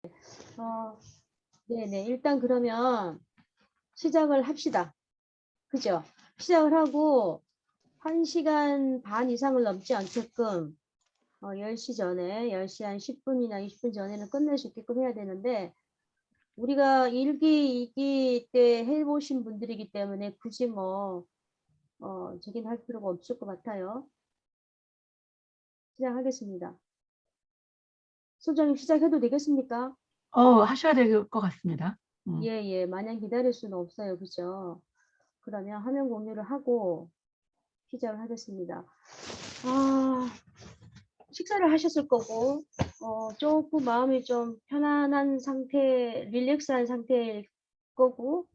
어, 네네. 일단 그러면 시작을 합시다. 그죠? 시작을 하고 1시간 반 이상을 넘지 않게끔 10시 전에, 10시 한 10분이나 20분 전에는 끝낼 수 있게끔 해야 되는데, 우리가 1기, 2기 때 해보신 분들이기 때문에 굳이 뭐, 저긴 할 필요가 없을 것 같아요. 시작하겠습니다. 소장님 시작해도 되겠습니까? 하셔야 될 것 같습니다. 예, 예. 마냥 기다릴 수는 없어요. 그죠? 그러면 화면 공유를 하고 시작을 하겠습니다. 식사를 하셨을 거고, 조금 마음이 좀 편안한 상태, 릴렉스한 상태일 거고,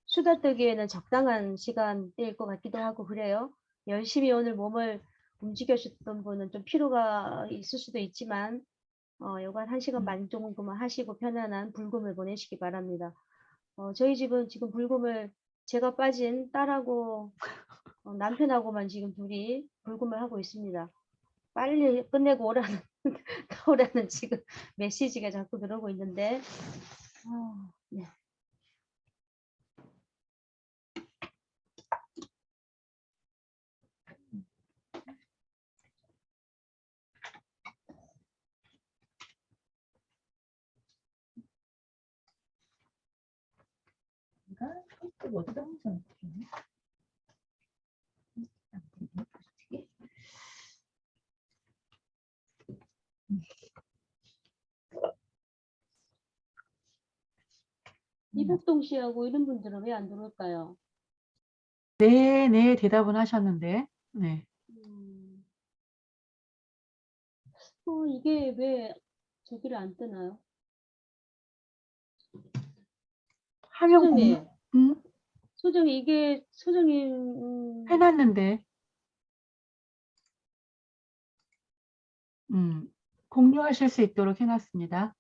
수다 떨기에는 적당한 시간대일 것 같기도 하고 그래요. 열심히 오늘 몸을 움직여주셨던 분은 좀 피로가 있을 수도 있지만, 요간 1시간 반 정도만 하시고 편안한 불금을 보내시기 바랍니다. 저희 집은 지금 불금을 제가 빠진 딸하고 남편하고만 지금 둘이 불금을 하고 있습니다. 빨리 끝내고 오라는, 오라는 지금 메시지가 자꾸 들어오고 있는데, 네. 이복동 씨하고 이런 분들은 왜 안 들어올까요? 네, 네, 대답은 하셨는데, 네. 이게 왜 저기를 안 뜨나요? 화면 공유, 소장님, 소장님, 이게, 소장님, 해놨는데, 공유하실 수 있도록 해놨습니다.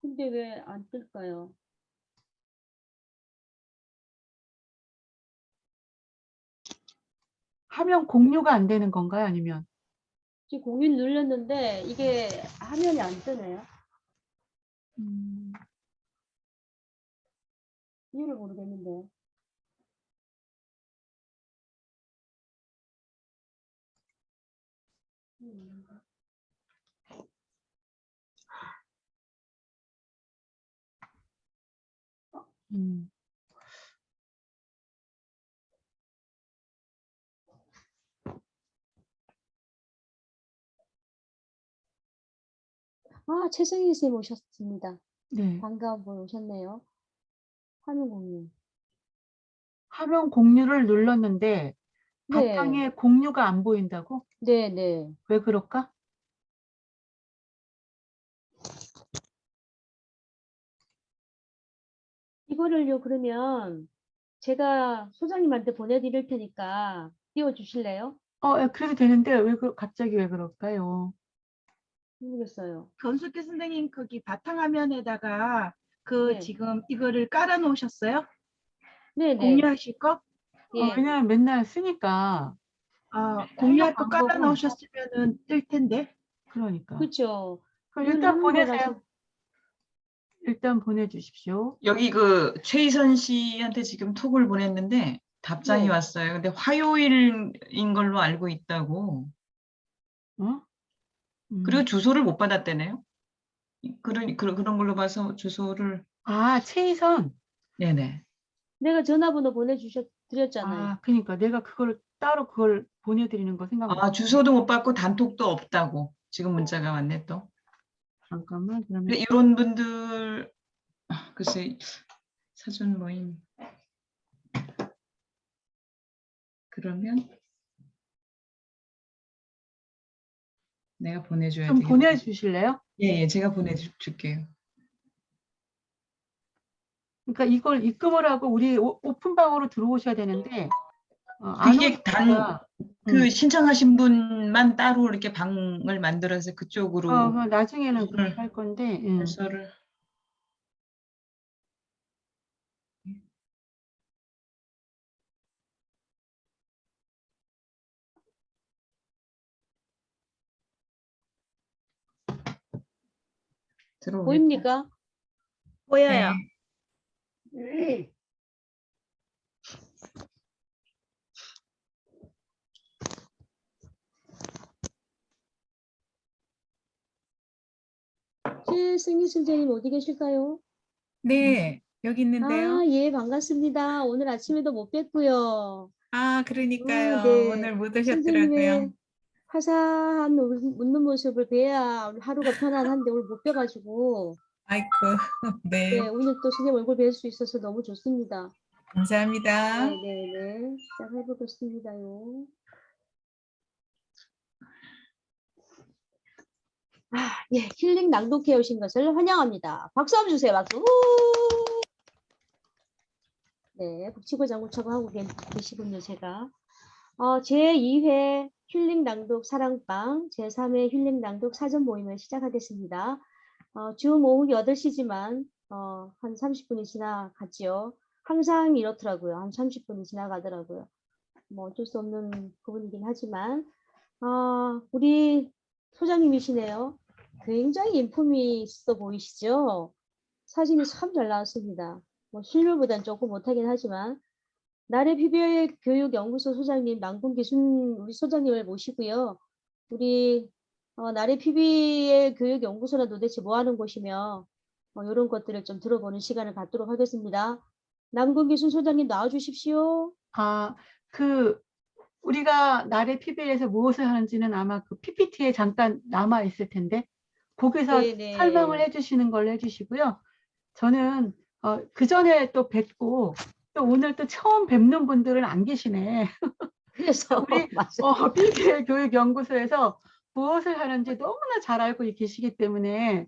근데 왜 안 뜰까요? 화면 공유가 안 되는 건가요? 아니면? 지금 공유 눌렀는데 이게 화면이 안 뜨네요. 이유를 모르겠는데. 음. 음. 최승희 쌤 오셨습니다. 네. 반가운 분 오셨네요. 화면 공유. 화면 공유를 눌렀는데, 네, 바탕에 공유가 안 보인다고? 네, 네. 왜 그럴까? 이거를요, 그러면 제가 소장님한테 보내드릴 테니까 띄워주실래요? 그래도 되는데, 갑자기 왜 그럴까요? 모르겠어요. 건숙기 선생님 거기 바탕화면에다가 네, 지금 이거를 깔아 놓으셨어요? 네, 네. 공유하실 거? 예. 왜냐면 맨날 쓰니까, 공유할 거 깔아 방법은, 놓으셨으면은 뜰 텐데. 그러니까. 그렇죠. 그럼 늘 일단 하는 보내세요. 거라서. 일단 보내주십시오. 여기 최희선 씨한테 지금 톡을 보냈는데 답장이 네. 왔어요. 근데 화요일인 걸로 알고 있다고. 어? 그리고 주소를 못 받았대네요. 그런 걸로 봐서 주소를. 최희선. 네네. 내가 전화번호 드렸잖아요. 그러니까 내가 따로 그걸 보내드리는 거 생각 못. 주소도 못 받고 단톡도 없다고 지금 문자가 왔네 또. 잠깐만, 그러면. 이런 분들 글쎄 사전 모임 그러면 내가 보내줘야 좀 되겠다. 보내주실래요? 예, 제가 보내줄게요. 그러니까 이걸 입금을 하고 우리 오픈방으로 들어오셔야 되는데, 안 그게 오시니까, 신청하신 분만 따로 이렇게 방을 만들어서 그쪽으로 나중에는 그렇게 할 건데, 발서를. 들어오겠다. 보입니까? 보여요. 네. 최승희 선생님 어디 계실까요? 네, 여기 있는데요. 아, 예, 반갑습니다. 오늘 아침에도 못 뵀고요. 아, 그러니까요. 네. 오늘 못 오셨더라고요. 선생님의 화사한 웃는 모습을 뵈야 하루가 편안한데 오늘 못 뵈가지고 아이고, 네, 네, 오늘 또 선생님 얼굴 뵐 수 있어서 너무 좋습니다. 감사합니다. 네네네. 시작해보겠습니다요. 예, 힐링 낭독해 오신 것을 환영합니다. 박수 한번 주세요. 박수. 우! 네, 북치고 장구치고 하고 계시군요, 제가. 제2회 힐링 낭독 사랑방, 제3회 힐링 낭독 사전 모임을 시작하겠습니다. 지금 오후 8시지만 한 30분이 지나갔지요. 항상 이렇더라고요. 한 30분이 지나가더라고요. 뭐 어쩔 수 없는 부분이긴 하지만 우리 소장님이시네요. 굉장히 인품이 있어 보이시죠? 사진이 참 잘 나왔습니다. 뭐 실물보다는 조금 못하긴 하지만 나래 PBL 교육연구소 소장님 남궁기순 우리 소장님을 모시고요. 우리 나래 PBL 교육연구소는 도대체 뭐 하는 곳이며 이런 것들을 좀 들어보는 시간을 갖도록 하겠습니다. 남궁기순 소장님 나와주십시오. 우리가 나래 PBL에서 무엇을 하는지는 아마 그 PPT에 잠깐 남아 있을 텐데 거기서 네네. 설명을 해주시는 걸로 해주시고요. 저는 그 전에 또 뵙고 또 오늘 또 처음 뵙는 분들은 안 계시네. 그래서 우리 맞아요. PBL 교육연구소에서 무엇을 하는지 너무나 잘 알고 계시기 때문에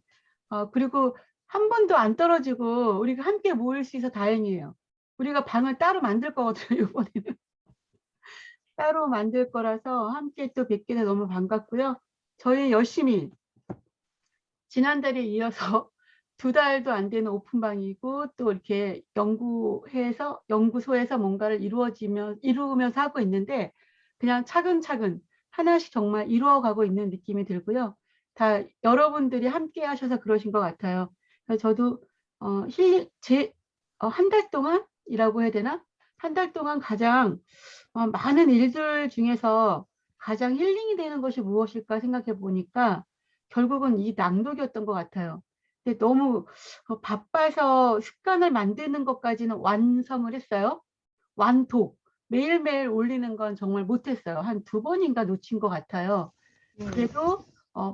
그리고 한 번도 안 떨어지고 우리가 함께 모일 수 있어 다행이에요. 우리가 방을 따로 만들 거거든요. 이번에는 따로 만들 거라서 함께 또 뵙게 돼서 너무 반갑고요. 저희 열심히 지난달에 이어서 2달도 안 되는 오픈방이고 또 이렇게 연구소에서 뭔가를 이루면서 하고 있는데 그냥 차근차근 하나씩 정말 이루어가고 있는 느낌이 들고요. 다 여러분들이 함께 하셔서 그러신 것 같아요. 그래서 저도 한 달 동안이라고 해야 되나? 한 달 동안 가장 많은 일들 중에서 가장 힐링이 되는 것이 무엇일까 생각해 보니까 결국은 이 낭독이었던 것 같아요. 근데 너무 바빠서 습관을 만드는 것까지는 완성을 했어요. 완독. 매일매일 올리는 건 정말 못했어요. 한 2번인가 놓친 것 같아요. 그래도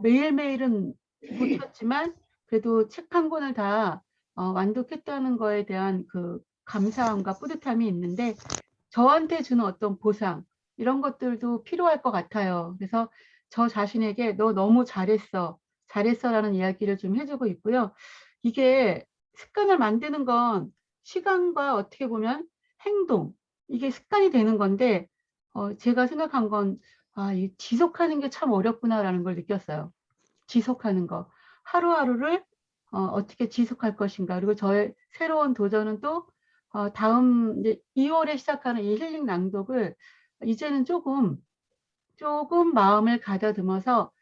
매일매일은 못했지만 그래도 책 한 권을 다 완독했다는 거에 대한 그 감사함과 뿌듯함이 있는데 저한테 주는 어떤 보상 이런 것들도 필요할 것 같아요. 그래서 저 자신에게 너 너무 잘했어라는 이야기를 좀 해주고 있고요. 이게 습관을 만드는 건 시간과 어떻게 보면 행동 이게 습관이 되는 건데 제가 생각한 건 이 지속하는 게 참 어렵구나라는 걸 느꼈어요. 지속하는 거. 하루하루를 어떻게 지속할 것인가. 그리고 저의 새로운 도전은 또 다음 이제 2월에 시작하는 이 힐링 낭독을 이제는 조금 마음을 가다듬어서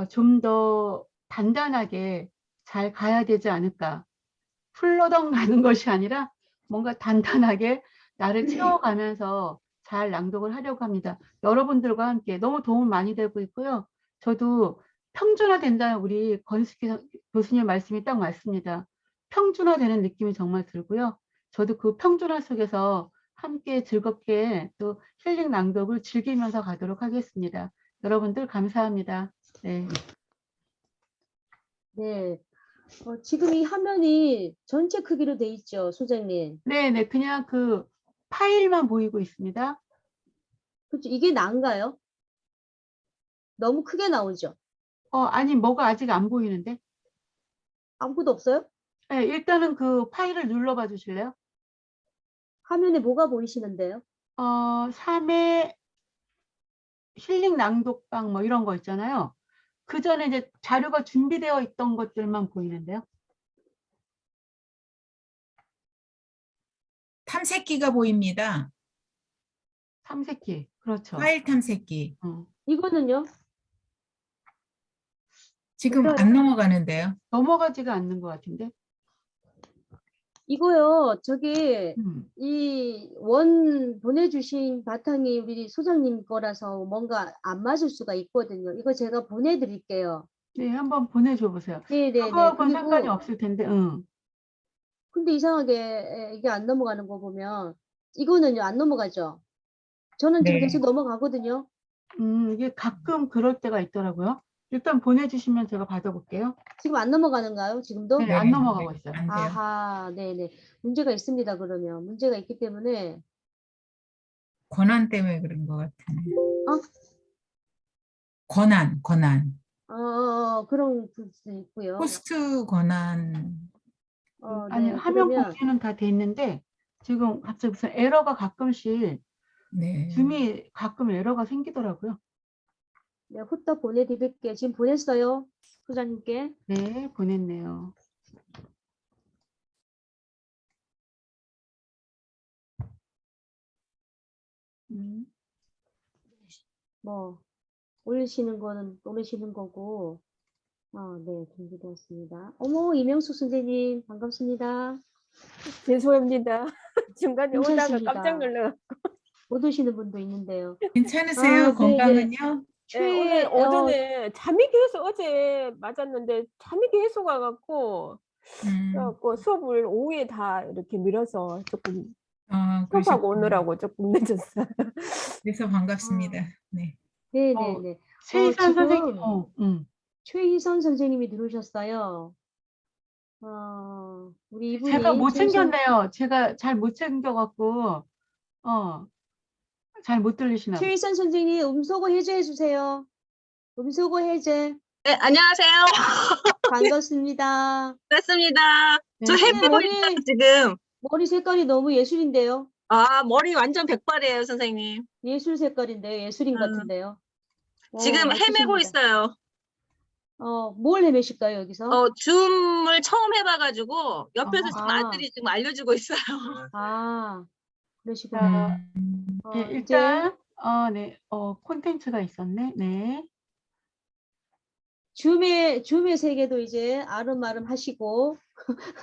좀 더 단단하게 잘 가야 되지 않을까. 풀러덩 가는 것이 아니라 뭔가 단단하게 나를 채워가면서 잘 낭독을 하려고 합니다. 여러분들과 함께 너무 도움 많이 되고 있고요. 저도 평준화된다는 우리 권숙희 교수님 말씀이 딱 맞습니다. 평준화되는 느낌이 정말 들고요. 저도 그 평준화 속에서 함께 즐겁게 또 힐링 낭독을 즐기면서 가도록 하겠습니다. 여러분들 감사합니다. 네. 네. 지금 이 화면이 전체 크기로 돼 있죠, 소장님. 네, 그냥 그 파일만 보이고 있습니다. 그렇죠. 이게 나은가요? 너무 크게 나오죠? 아니, 뭐가 아직 안 보이는데? 아무것도 없어요? 네, 일단은 그 파일을 눌러봐 주실래요? 화면에 뭐가 보이시는데요? 3회 힐링 낭독방 뭐 이런 거 있잖아요. 그 전에 이제 자료가 준비되어 있던 것들만 보이는데요. 탐색기가 보입니다. 탐색기. 그렇죠. 파일 탐색기. 이거는요? 지금 그러니까 안 넘어가는데요. 넘어가지가 않는 것 같은데. 이거요. 저기 음. 이 원 보내주신 바탕이 우리 소장님 거라서 뭔가 안 맞을 수가 있거든요. 이거 제가 보내드릴게요. 네, 한번 보내줘 보세요. 네네네. 그거하고는 상관이 그리고 없을 텐데. 응. 근데 이상하게 이게 안 넘어가는 거 보면 이거는요 안 넘어가죠. 저는 지금 네. 계속 넘어가거든요. 이게 가끔 그럴 때가 있더라고요. 일단 보내주시면 제가 받아볼게요. 지금 안 넘어가는가요? 지금도? 네, 네, 안 넘어가고 네, 있어요. 안 돼요. 아하, 네네. 문제가 있습니다. 그러면 문제가 있기 때문에 권한 때문에 그런 것 같아요. 어? 권한. 그런 부분도 있고요. 호스트 권한. 아니, 네. 화면 그러면 공유는 다 돼 있는데 지금 갑자기 무슨 에러가 가끔씩 네. 줌이 가끔 에러가 생기더라고요. 네, 후딱 보내드릴게요. 지금 보냈어요. 소장님께. 네, 보냈네요. 뭐 올리시는 거는 올리시는 거고. 네, 준비되었습니다. 어머, 이명숙 선생님 반갑습니다. 죄송합니다. 중간에 오다가 괜찮습니다. 깜짝 놀라. 못 오시는 분도 있는데요. 괜찮으세요? 네, 건강은요? 네, 오늘 오전에 잠이 계속 어제 맞았는데 잠이 계속 와갖고 그래갖고 수업을 오후에 다 이렇게 미뤄서 조금 수업하고 그러셨군요. 오느라고 조금 늦었어요. 그래서 반갑습니다. 네. 네네네. 최희선 선생님, 지금 최희선 선생님이 들어오셨어요. 우리 이분이 제가 못 최희선- 챙겼네요. 제가 잘 못 챙겨갖고, 잘 못 들리시나 봐요. 최희선 선생님 음소거 해제해 주세요. 음소거 해제. 네, 안녕하세요. 반갑습니다. 반갑습니다. 저 네, 해보고 머리- 있어요, 지금. 머리 색깔이 너무 예술인데요. 머리 완전 백발이에요, 선생님. 예술 색깔인데요. 예술인 음. 같은데요. 지금 헤매고 멋지십니다. 있어요. 뭘 헤매실까요, 여기서? 줌을 처음 해봐가지고 옆에서 지금 아. 아들이 지금 알려주고 있어요. 그러시구나. 네, 일단, 네, 콘텐츠가 있었네. 네. 줌의 세계도 이제 아름아름 하시고,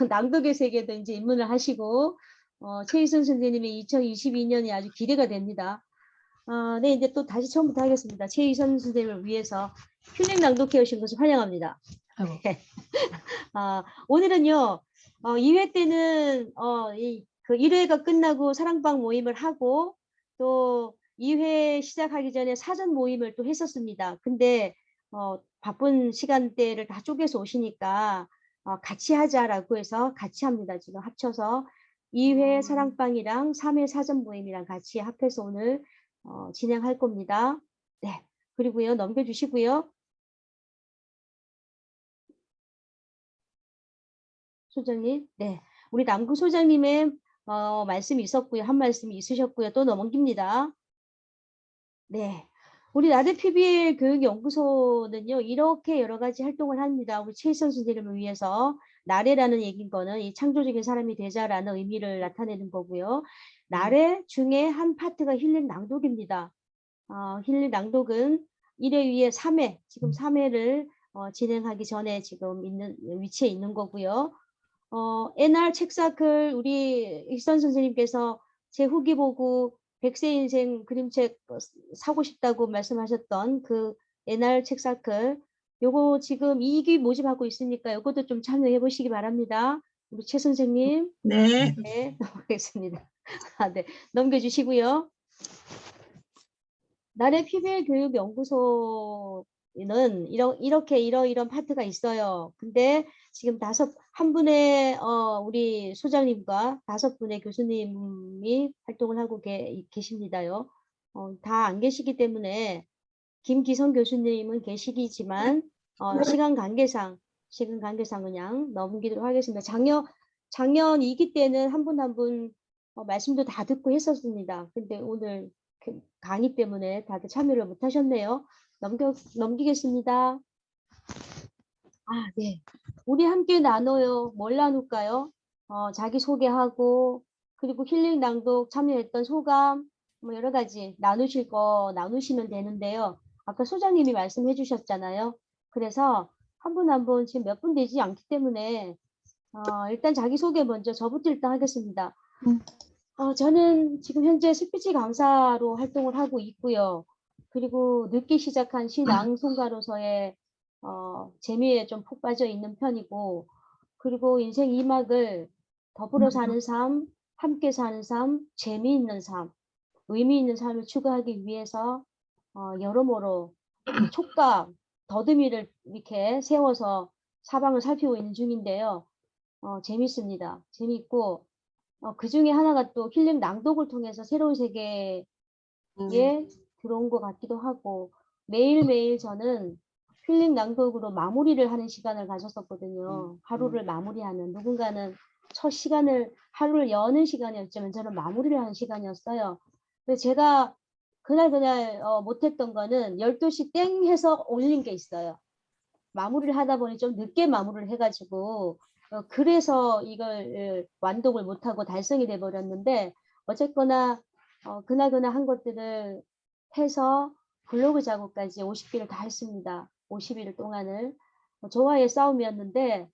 낭독의 세계도 이제 입문을 하시고, 최희선 선생님의 2022년이 아주 기대가 됩니다. 네, 이제 또 다시 처음부터 하겠습니다. 최희선 선생님을 위해서 힐링 낭독해 오신 것을 환영합니다. 아이고. 오늘은요, 2회 때는, 그 1회가 끝나고 사랑방 모임을 하고, 또 2회 시작하기 전에 사전 모임을 또 했었습니다. 근데, 바쁜 시간대를 다 쪼개서 오시니까, 같이 하자라고 해서 같이 합니다. 지금 합쳐서 2회 사랑방이랑 3회 사전 모임이랑 같이 합해서 오늘, 진행할 겁니다. 네. 그리고요, 넘겨주시고요. 소장님, 네. 우리 남구 소장님의 말씀이 있었고요. 한 말씀이 있으셨고요. 또 넘깁니다. 네. 우리 나대 PBL 교육연구소는요, 이렇게 여러 가지 활동을 합니다. 우리 최희선 선생님을 위해서 나래라는 얘기인 거는 이 창조적인 사람이 되자라는 의미를 나타내는 거고요. 나래 중에 한 파트가 힐링 낭독입니다. 힐링 낭독은 1회 위에 3회, 지금 3회를 진행하기 전에 지금 있는 위치에 있는 거고요. NR 책사클 우리 익선 선생님께서 제 후기 보고 100세 인생 그림책 사고 싶다고 말씀하셨던 그 NR 책사클 요거 지금 2기 모집하고 있으니까 요것도 좀 참여해 보시기 바랍니다. 우리 최 선생님. 네. 네, 넘어가겠습니다. 네, 넘겨주시고요. 나래 PBL 교육연구소는 이렇게 이런 파트가 있어요. 근데 지금 한 분의 우리 소장님과 5분의 교수님이 활동을 하고 계십니다요. 다 안 계시기 때문에 김기성 교수님은 계시기지만 시간 관계상 그냥 넘기도록 하겠습니다. 작년 2기 때는 한 분 한 분 말씀도 다 듣고 했었습니다. 근데 오늘 강의 때문에 다들 참여를 못 하셨네요. 넘기겠습니다. 네. 우리 함께 나눠요. 뭘 나눌까요? 자기소개하고, 그리고 힐링 낭독 참여했던 소감, 뭐 여러 가지 나누실 거 나누시면 되는데요. 아까 소장님이 말씀해 주셨잖아요. 그래서 한 분 한 분 지금 몇 분 되지 않기 때문에 일단 자기소개 먼저 저부터 일단 하겠습니다. 저는 지금 현재 스피치 강사로 활동을 하고 있고요. 그리고 늦게 시작한 시낭송가로서의 재미에 좀 푹 빠져 있는 편이고, 그리고 인생 2막을 더불어 사는 삶, 함께 사는 삶, 재미있는 삶, 의미 있는 삶을 추구하기 위해서 여러모로 촉각, 더듬이를 이렇게 세워서 사방을 살피고 있는 중인데요. 재밌습니다. 재밌고 그 중에 하나가 또 힐링 낭독을 통해서 새로운 세계에 들어온 것 같기도 하고, 매일매일 저는 힐링 낭독으로 마무리를 하는 시간을 가졌었거든요. 하루를 마무리하는, 누군가는 첫 시간을, 하루를 여는 시간이었지만 저는 마무리를 하는 시간이었어요. 근데 제가 그날 못했던 거는 12시 땡 해서 올린 게 있어요. 마무리를 하다 보니 좀 늦게 마무리를 해가지고 그래서 이걸 완독을 못하고 달성이 돼 버렸는데, 어쨌거나 그날 한 것들을 해서 블로그 작업까지 50개를 다 했습니다. 50일 동안을. 저와의 싸움이었는데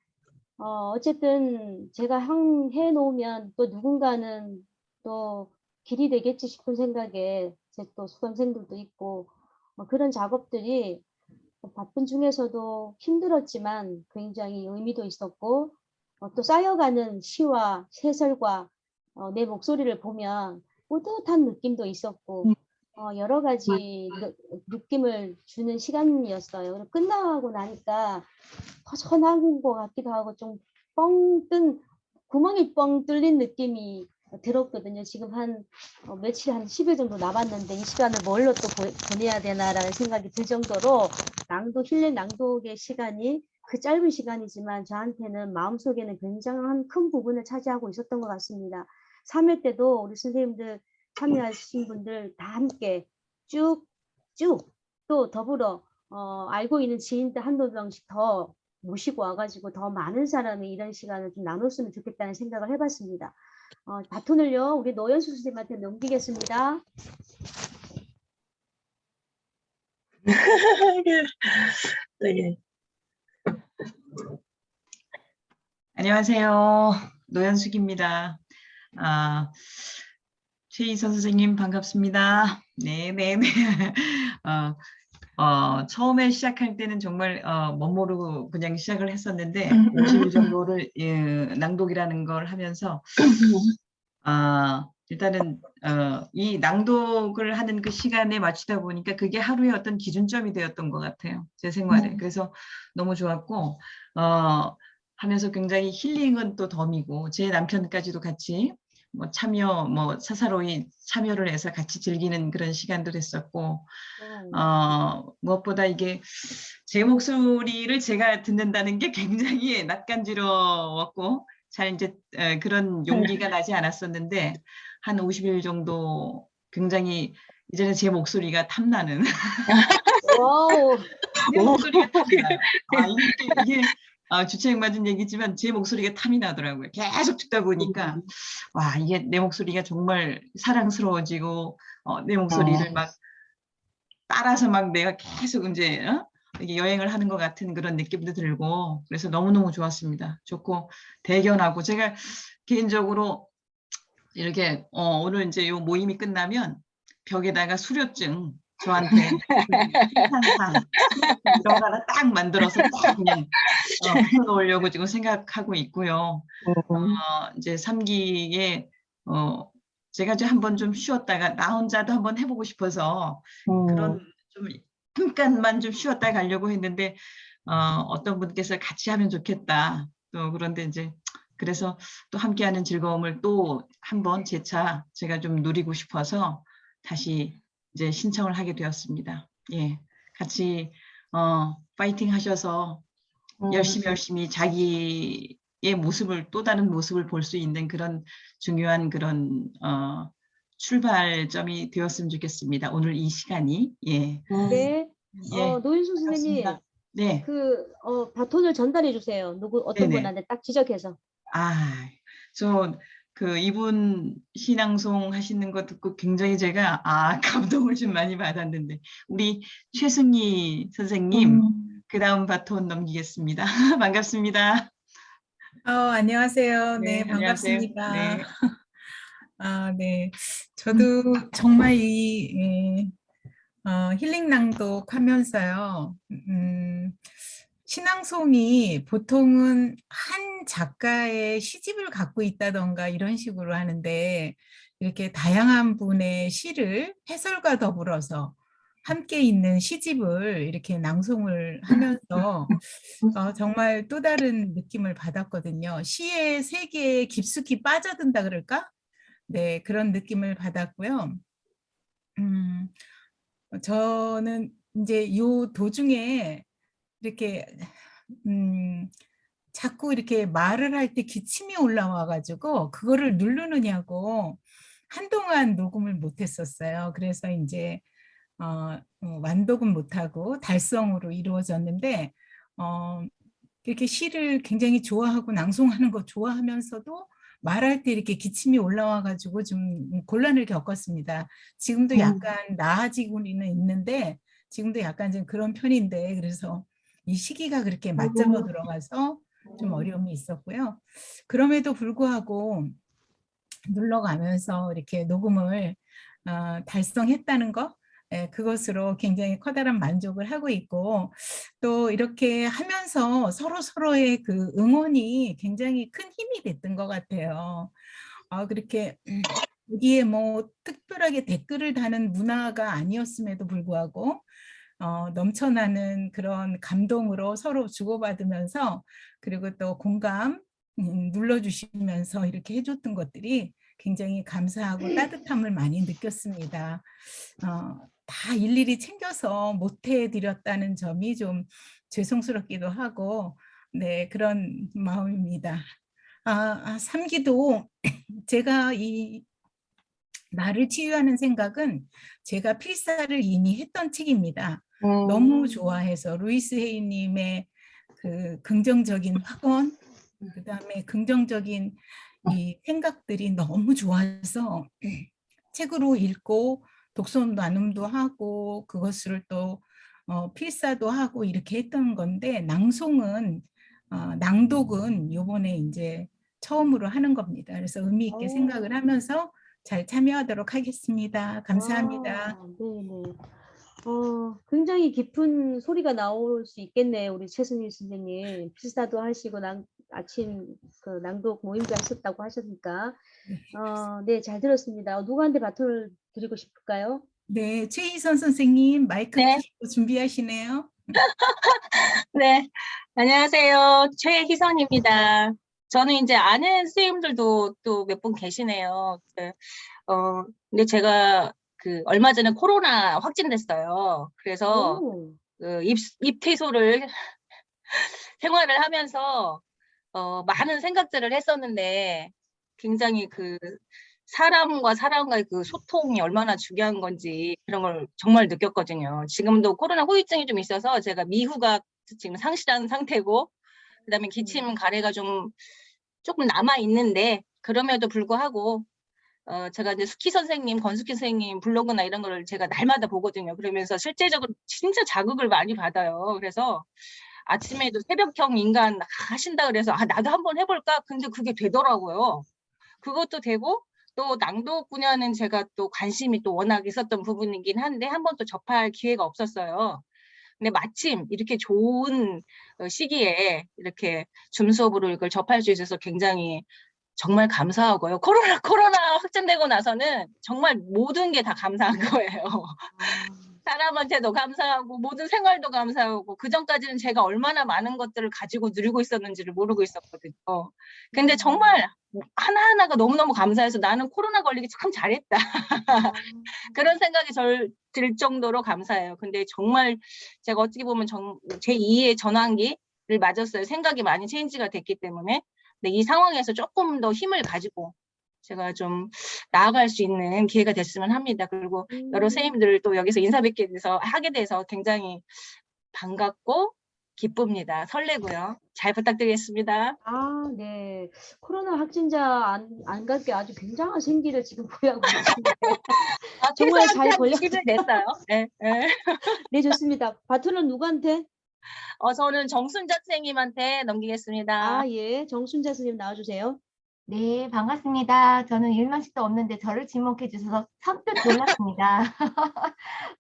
어쨌든 제가 해놓으면 또 누군가는 또 길이 되겠지 싶은 생각에 제 또 수강생들도 있고, 그런 작업들이 바쁜 중에서도 힘들었지만 굉장히 의미도 있었고, 또 쌓여가는 시와 해설과 내 목소리를 보면 뿌듯한 느낌도 있었고, 여러 가지 느낌을 주는 시간이었어요. 그리고 끝나고 나니까 허전한 것 같기도 하고 좀 구멍이 뻥 뚫린 느낌이 들었거든요. 지금 한 며칠, 한 10일 정도 남았는데 이 시간을 뭘로 또 보내야 되나라는 생각이 들 정도로 힐링 낭독의 시간이, 그 짧은 시간이지만 저한테는 마음속에는 굉장한 큰 부분을 차지하고 있었던 것 같습니다. 3회 때도 우리 선생님들 참여하신 분들 다 함께 쭉 또 더불어 알고 있는 지인들 한두 명씩 더 모시고 와가지고 더 많은 사람이 이런 시간을 좀 나눴으면 좋겠다는 생각을 해봤습니다. 바톤을요, 우리 노현수 선생님한테 넘기겠습니다. 네. 안녕하세요. 노현숙입니다. 최희선 선생님 반갑습니다. 네네네. 처음에 시작할 때는 정말 멋 모르고 그냥 시작을 했었는데 50일 정도를 낭독이라는 걸 하면서 일단은 이 낭독을 하는 그 시간에 맞추다 보니까 그게 하루의 어떤 기준점이 되었던 것 같아요. 제 생활에. 그래서 너무 좋았고 하면서 굉장히 힐링은 또 덤이고, 제 남편까지도 같이 사사로이 참여를 해서 같이 즐기는 그런 시간도 됐었고, 무엇보다 이게 제 목소리를 제가 듣는다는 게 굉장히 낯간지러웠고, 잘 이제 그런 용기가 나지 않았었는데, 한 50일 정도 굉장히 이제는 제 목소리가 탐나는 와우. 내 목소리가 탐이 나요. 이게 주책 맞은 얘기지만 제 목소리가 탐이 나더라고요. 계속 듣다 보니까 와, 이게 내 목소리가 정말 사랑스러워지고 내 목소리를 막 따라서 막 내가 계속 이제 이게 여행을 하는 것 같은 그런 느낌도 들고, 그래서 너무너무 좋았습니다. 좋고 대견하고, 제가 개인적으로 이렇게 오늘 이제 요 모임이 끝나면 벽에다가 수료증 저한테 한상 이런 거 하나 딱 만들어서 딱 그냥 해놓으려고 지금 생각하고 있고요. 이제 3기에 제가 이제 한번 좀 쉬었다가 나 혼자도 한번 해보고 싶어서 그런 좀 잠깐만 좀 쉬었다 가려고 했는데 어떤 분께서 같이 하면 좋겠다. 또 그런데 이제 그래서 또 함께하는 즐거움을 또 한번 재차 제가 좀 누리고 싶어서 다시 이제 신청을 하게 되었습니다. 예, 같이 파이팅 하셔서 열심히 자기의 모습을, 또 다른 모습을 볼 수 있는 그런 중요한 그런 출발점이 되었으면 좋겠습니다. 오늘 이 시간이. 예. 네. 예. 노윤수 선생님, 반갑습니다. 네. 바톤을 전달해 주세요. 어떤 네네. 분한테 딱 지적해서. 이분 신앙송 하시는 거 듣고 굉장히 제가 감동을 좀 많이 받았는데, 우리 최승희 선생님 그 다음 바톤 넘기겠습니다. 반갑습니다. 안녕하세요. 네, 안녕하세요. 반갑습니다. 네. 네. 저도 정말 힐링 낭독 하면서요. 신앙송이 보통은 한 작가의 시집을 갖고 있다던가 이런 식으로 하는데 이렇게 다양한 분의 시를 해설과 더불어서 함께 있는 시집을 이렇게 낭송을 하면서 정말 또 다른 느낌을 받았거든요. 시의 세계에 깊숙이 빠져든다 그럴까? 네, 그런 느낌을 받았고요. 음, 저는 이제 요 도중에 이렇게 자꾸 이렇게 말을 할 때 기침이 올라와 가지고 그거를 누르느냐고 한동안 녹음을 못 했었어요. 그래서 이제 완독은 못하고 달성으로 이루어졌는데 이렇게 시를 굉장히 좋아하고 낭송하는 거 좋아하면서도 말할 때 이렇게 기침이 올라와 가지고 좀 곤란을 겪었습니다. 지금도 약간 나아지고는 있는데 지금도 약간 좀 그런 편인데 그래서 이 시기가 그렇게 맞잡아 들어가서 좀 어려움이 있었고요. 그럼에도 불구하고 눌러가면서 이렇게 녹음을 달성했다는 거, 그것으로 굉장히 커다란 만족을 하고 있고 또 이렇게 하면서 서로의 그 응원이 굉장히 큰 힘이 됐던 것 같아요. 그렇게 여기에 뭐 특별하게 댓글을 다는 문화가 아니었음에도 불구하고 넘쳐나는 그런 감동으로 서로 주고받으면서 그리고 또 공감 눌러주시면서 이렇게 해줬던 것들이 굉장히 감사하고 따뜻함을 많이 느꼈습니다. 다 일일이 챙겨서 못해드렸다는 점이 좀 죄송스럽기도 하고 네, 그런 마음입니다. 3기도 제가 이 나를 치유하는 생각은 제가 필사를 이미 했던 책입니다. 너무 좋아해서 루이스 헤이님의 그 긍정적인 확언, 그다음에 긍정적인 이 생각들이 너무 좋아서 책으로 읽고 독서 나눔도 하고 그것을 또 필사도 하고 이렇게 했던 건데 낭독은 요번에 이제 처음으로 하는 겁니다. 그래서 의미 있게 생각을 하면서 잘 참여하도록 하겠습니다. 감사합니다. 네네. 굉장히 깊은 소리가 나올 수 있겠네요. 우리 최승일 선생님. 필사도 하시고 아침 그 낭독 모임도 하셨다고 하셨으니까. 네, 잘 들었습니다. 누구한테 바톤을 드리고 싶을까요? 네, 최희선 선생님 마이크 네. 켜시고 준비하시네요. 네, 안녕하세요. 최희선입니다. 저는 이제 아는 선생님들도 또 몇 분 계시네요. 근데 제가 얼마 전에 코로나 확진됐어요. 그래서 그 입퇴소를 생활을 하면서 많은 생각들을 했었는데 굉장히 사람과 사람과의 그 소통이 얼마나 중요한 건지 그런 걸 정말 느꼈거든요. 지금도 코로나 후유증이 좀 있어서 제가 미후가 지금 상실한 상태고 그다음에 기침 가래가 조금 남아 있는데 그럼에도 불구하고 제가 이제 수키 선생님, 권수키 선생님 블로그나 이런 거를 제가 날마다 보거든요. 그러면서 실제적으로 진짜 자극을 많이 받아요. 그래서 아침에도 새벽형 인간 하신다 그래서 나도 한번 해볼까? 근데 그게 되더라고요. 그것도 되고 또 낭독 분야는 제가 또 관심이 또 워낙 있었던 부분이긴 한데 한 번도 접할 기회가 없었어요. 근데 마침 이렇게 좋은 시기에 이렇게 줌 수업으로 이걸 접할 수 있어서 굉장히 정말 감사하고요. 코로나 확진되고 나서는 정말 모든 게 다 감사한 거예요. 사람한테도 감사하고 모든 생활도 감사하고 그전까지는 제가 얼마나 많은 것들을 가지고 누리고 있었는지를 모르고 있었거든요. 근데 정말 하나하나가 너무너무 감사해서 나는 코로나 걸리기 참 잘했다. 그런 생각이 들 정도로 감사해요. 근데 정말 제가 어떻게 보면 제 2의 전환기를 맞았어요. 생각이 많이 체인지가 됐기 때문에. 근데 이 상황에서 조금 더 힘을 가지고 제가 좀 나아갈 수 있는 기회가 됐으면 합니다. 그리고 여러 선생님들을 또 여기서 인사 뵙게 돼서 하게 돼서 굉장히 반갑고 기쁩니다. 설레고요. 잘 부탁드리겠습니다. 네. 코로나 확진자 안 갖게 아주 굉장한 생기를 지금 보유하고 계신데. 정말 잘 걸렸어요. 됐어요. 네, 네. 네, 좋습니다. 바톤은 누구한테? 저는 정순자 선생님한테 넘기겠습니다. 아, 예. 정순자 선생님 나와주세요. 네, 반갑습니다. 저는 일만식도 없는데 저를 지목해 주셔서 선뜻 놀랐습니다.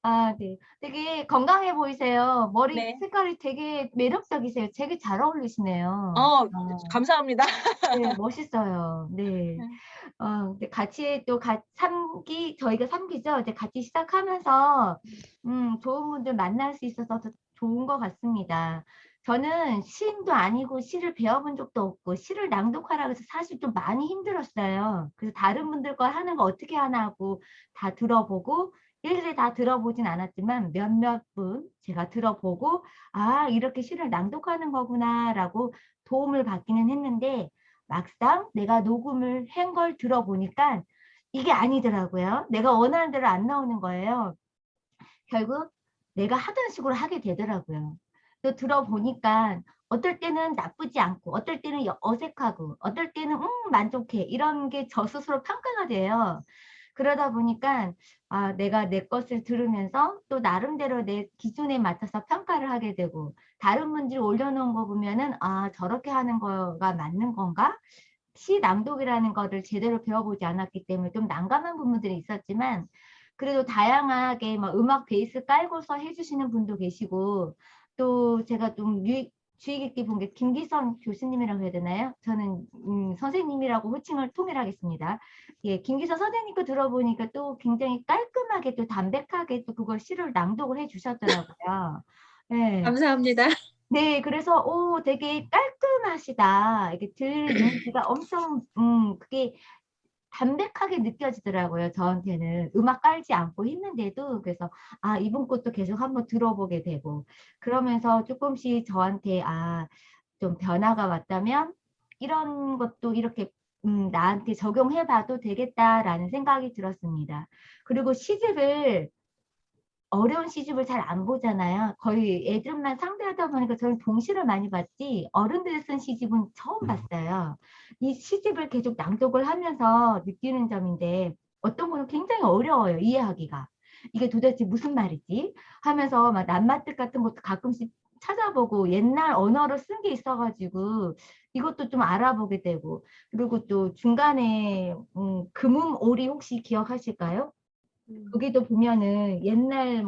아, 네. 되게 건강해 보이세요. 머리 네. 색깔이 되게 매력적이세요. 되게 잘 어울리시네요. 감사합니다. 네, 멋있어요. 네. 근데 같이 또 저희가 3기죠. 이제 같이 시작하면서, 좋은 분들 만날 수 있어서 더 좋은 것 같습니다. 저는 시인도 아니고 시를 배워본 적도 없고 시를 낭독하라고 해서 사실 좀 많이 힘들었어요. 그래서 다른 분들 거 하는 거 어떻게 하나 하고 다 들어보고 일일이 다 들어보진 않았지만 몇몇 분 제가 들어보고 아, 이렇게 시를 낭독하는 거구나라고 도움을 받기는 했는데 막상 내가 녹음을 한 걸 들어보니까 이게 아니더라고요. 내가 원하는 대로 안 나오는 거예요. 결국 내가 하던 식으로 하게 되더라고요. 또 들어보니까 어떨 때는 나쁘지 않고 어떨 때는 어색하고 어떨 때는 만족해 이런 게 저 스스로 평가가 돼요. 그러다 보니까 내가 내 것을 들으면서 또 나름대로 내 기준에 맞춰서 평가를 하게 되고 다른 분들이 올려놓은 거 보면은 저렇게 하는 거가 맞는 건가? 시 낭독이라는 거를 제대로 배워보지 않았기 때문에 좀 난감한 부분들이 있었지만 그래도 다양하게 막 음악 베이스 깔고서 해주시는 분도 계시고 또 제가 좀 주의 깊게 본 게 김기선 교수님이라고 해야 되나요? 저는 선생님이라고 호칭을 통일하겠습니다. 예, 김기선 선생님 거 들어보니까 또 굉장히 깔끔하게 또 담백하게 또 그걸 시를 낭독을 해주셨더라고요. 네. 감사합니다. 네, 그래서 되게 깔끔하시다. 이게 들을 이미지가 엄청 그게 담백하게 느껴지더라고요. 저한테는 음악 깔지 않고 했는데도 그래서 이분 것도 계속 한번 들어보게 되고 그러면서 조금씩 저한테 좀 변화가 왔다면 이런 것도 이렇게 나한테 적용해봐도 되겠다라는 생각이 들었습니다. 그리고 시집을 어려운 시집을 잘 안 보잖아요. 거의 애들만 상대하다 보니까 저는 동시를 많이 봤지 어른들이 쓴 시집은 처음 봤어요. 이 시집을 계속 낭독을 하면서 느끼는 점인데 어떤 거는 굉장히 어려워요. 이해하기가. 이게 도대체 무슨 말이지? 하면서 막 낱말뜻 같은 것도 가끔씩 찾아보고 옛날 언어로 쓴 게 있어가지고 이것도 좀 알아보게 되고 그리고 또 중간에 금음오리 혹시 기억하실까요? 거기도 보면은 옛날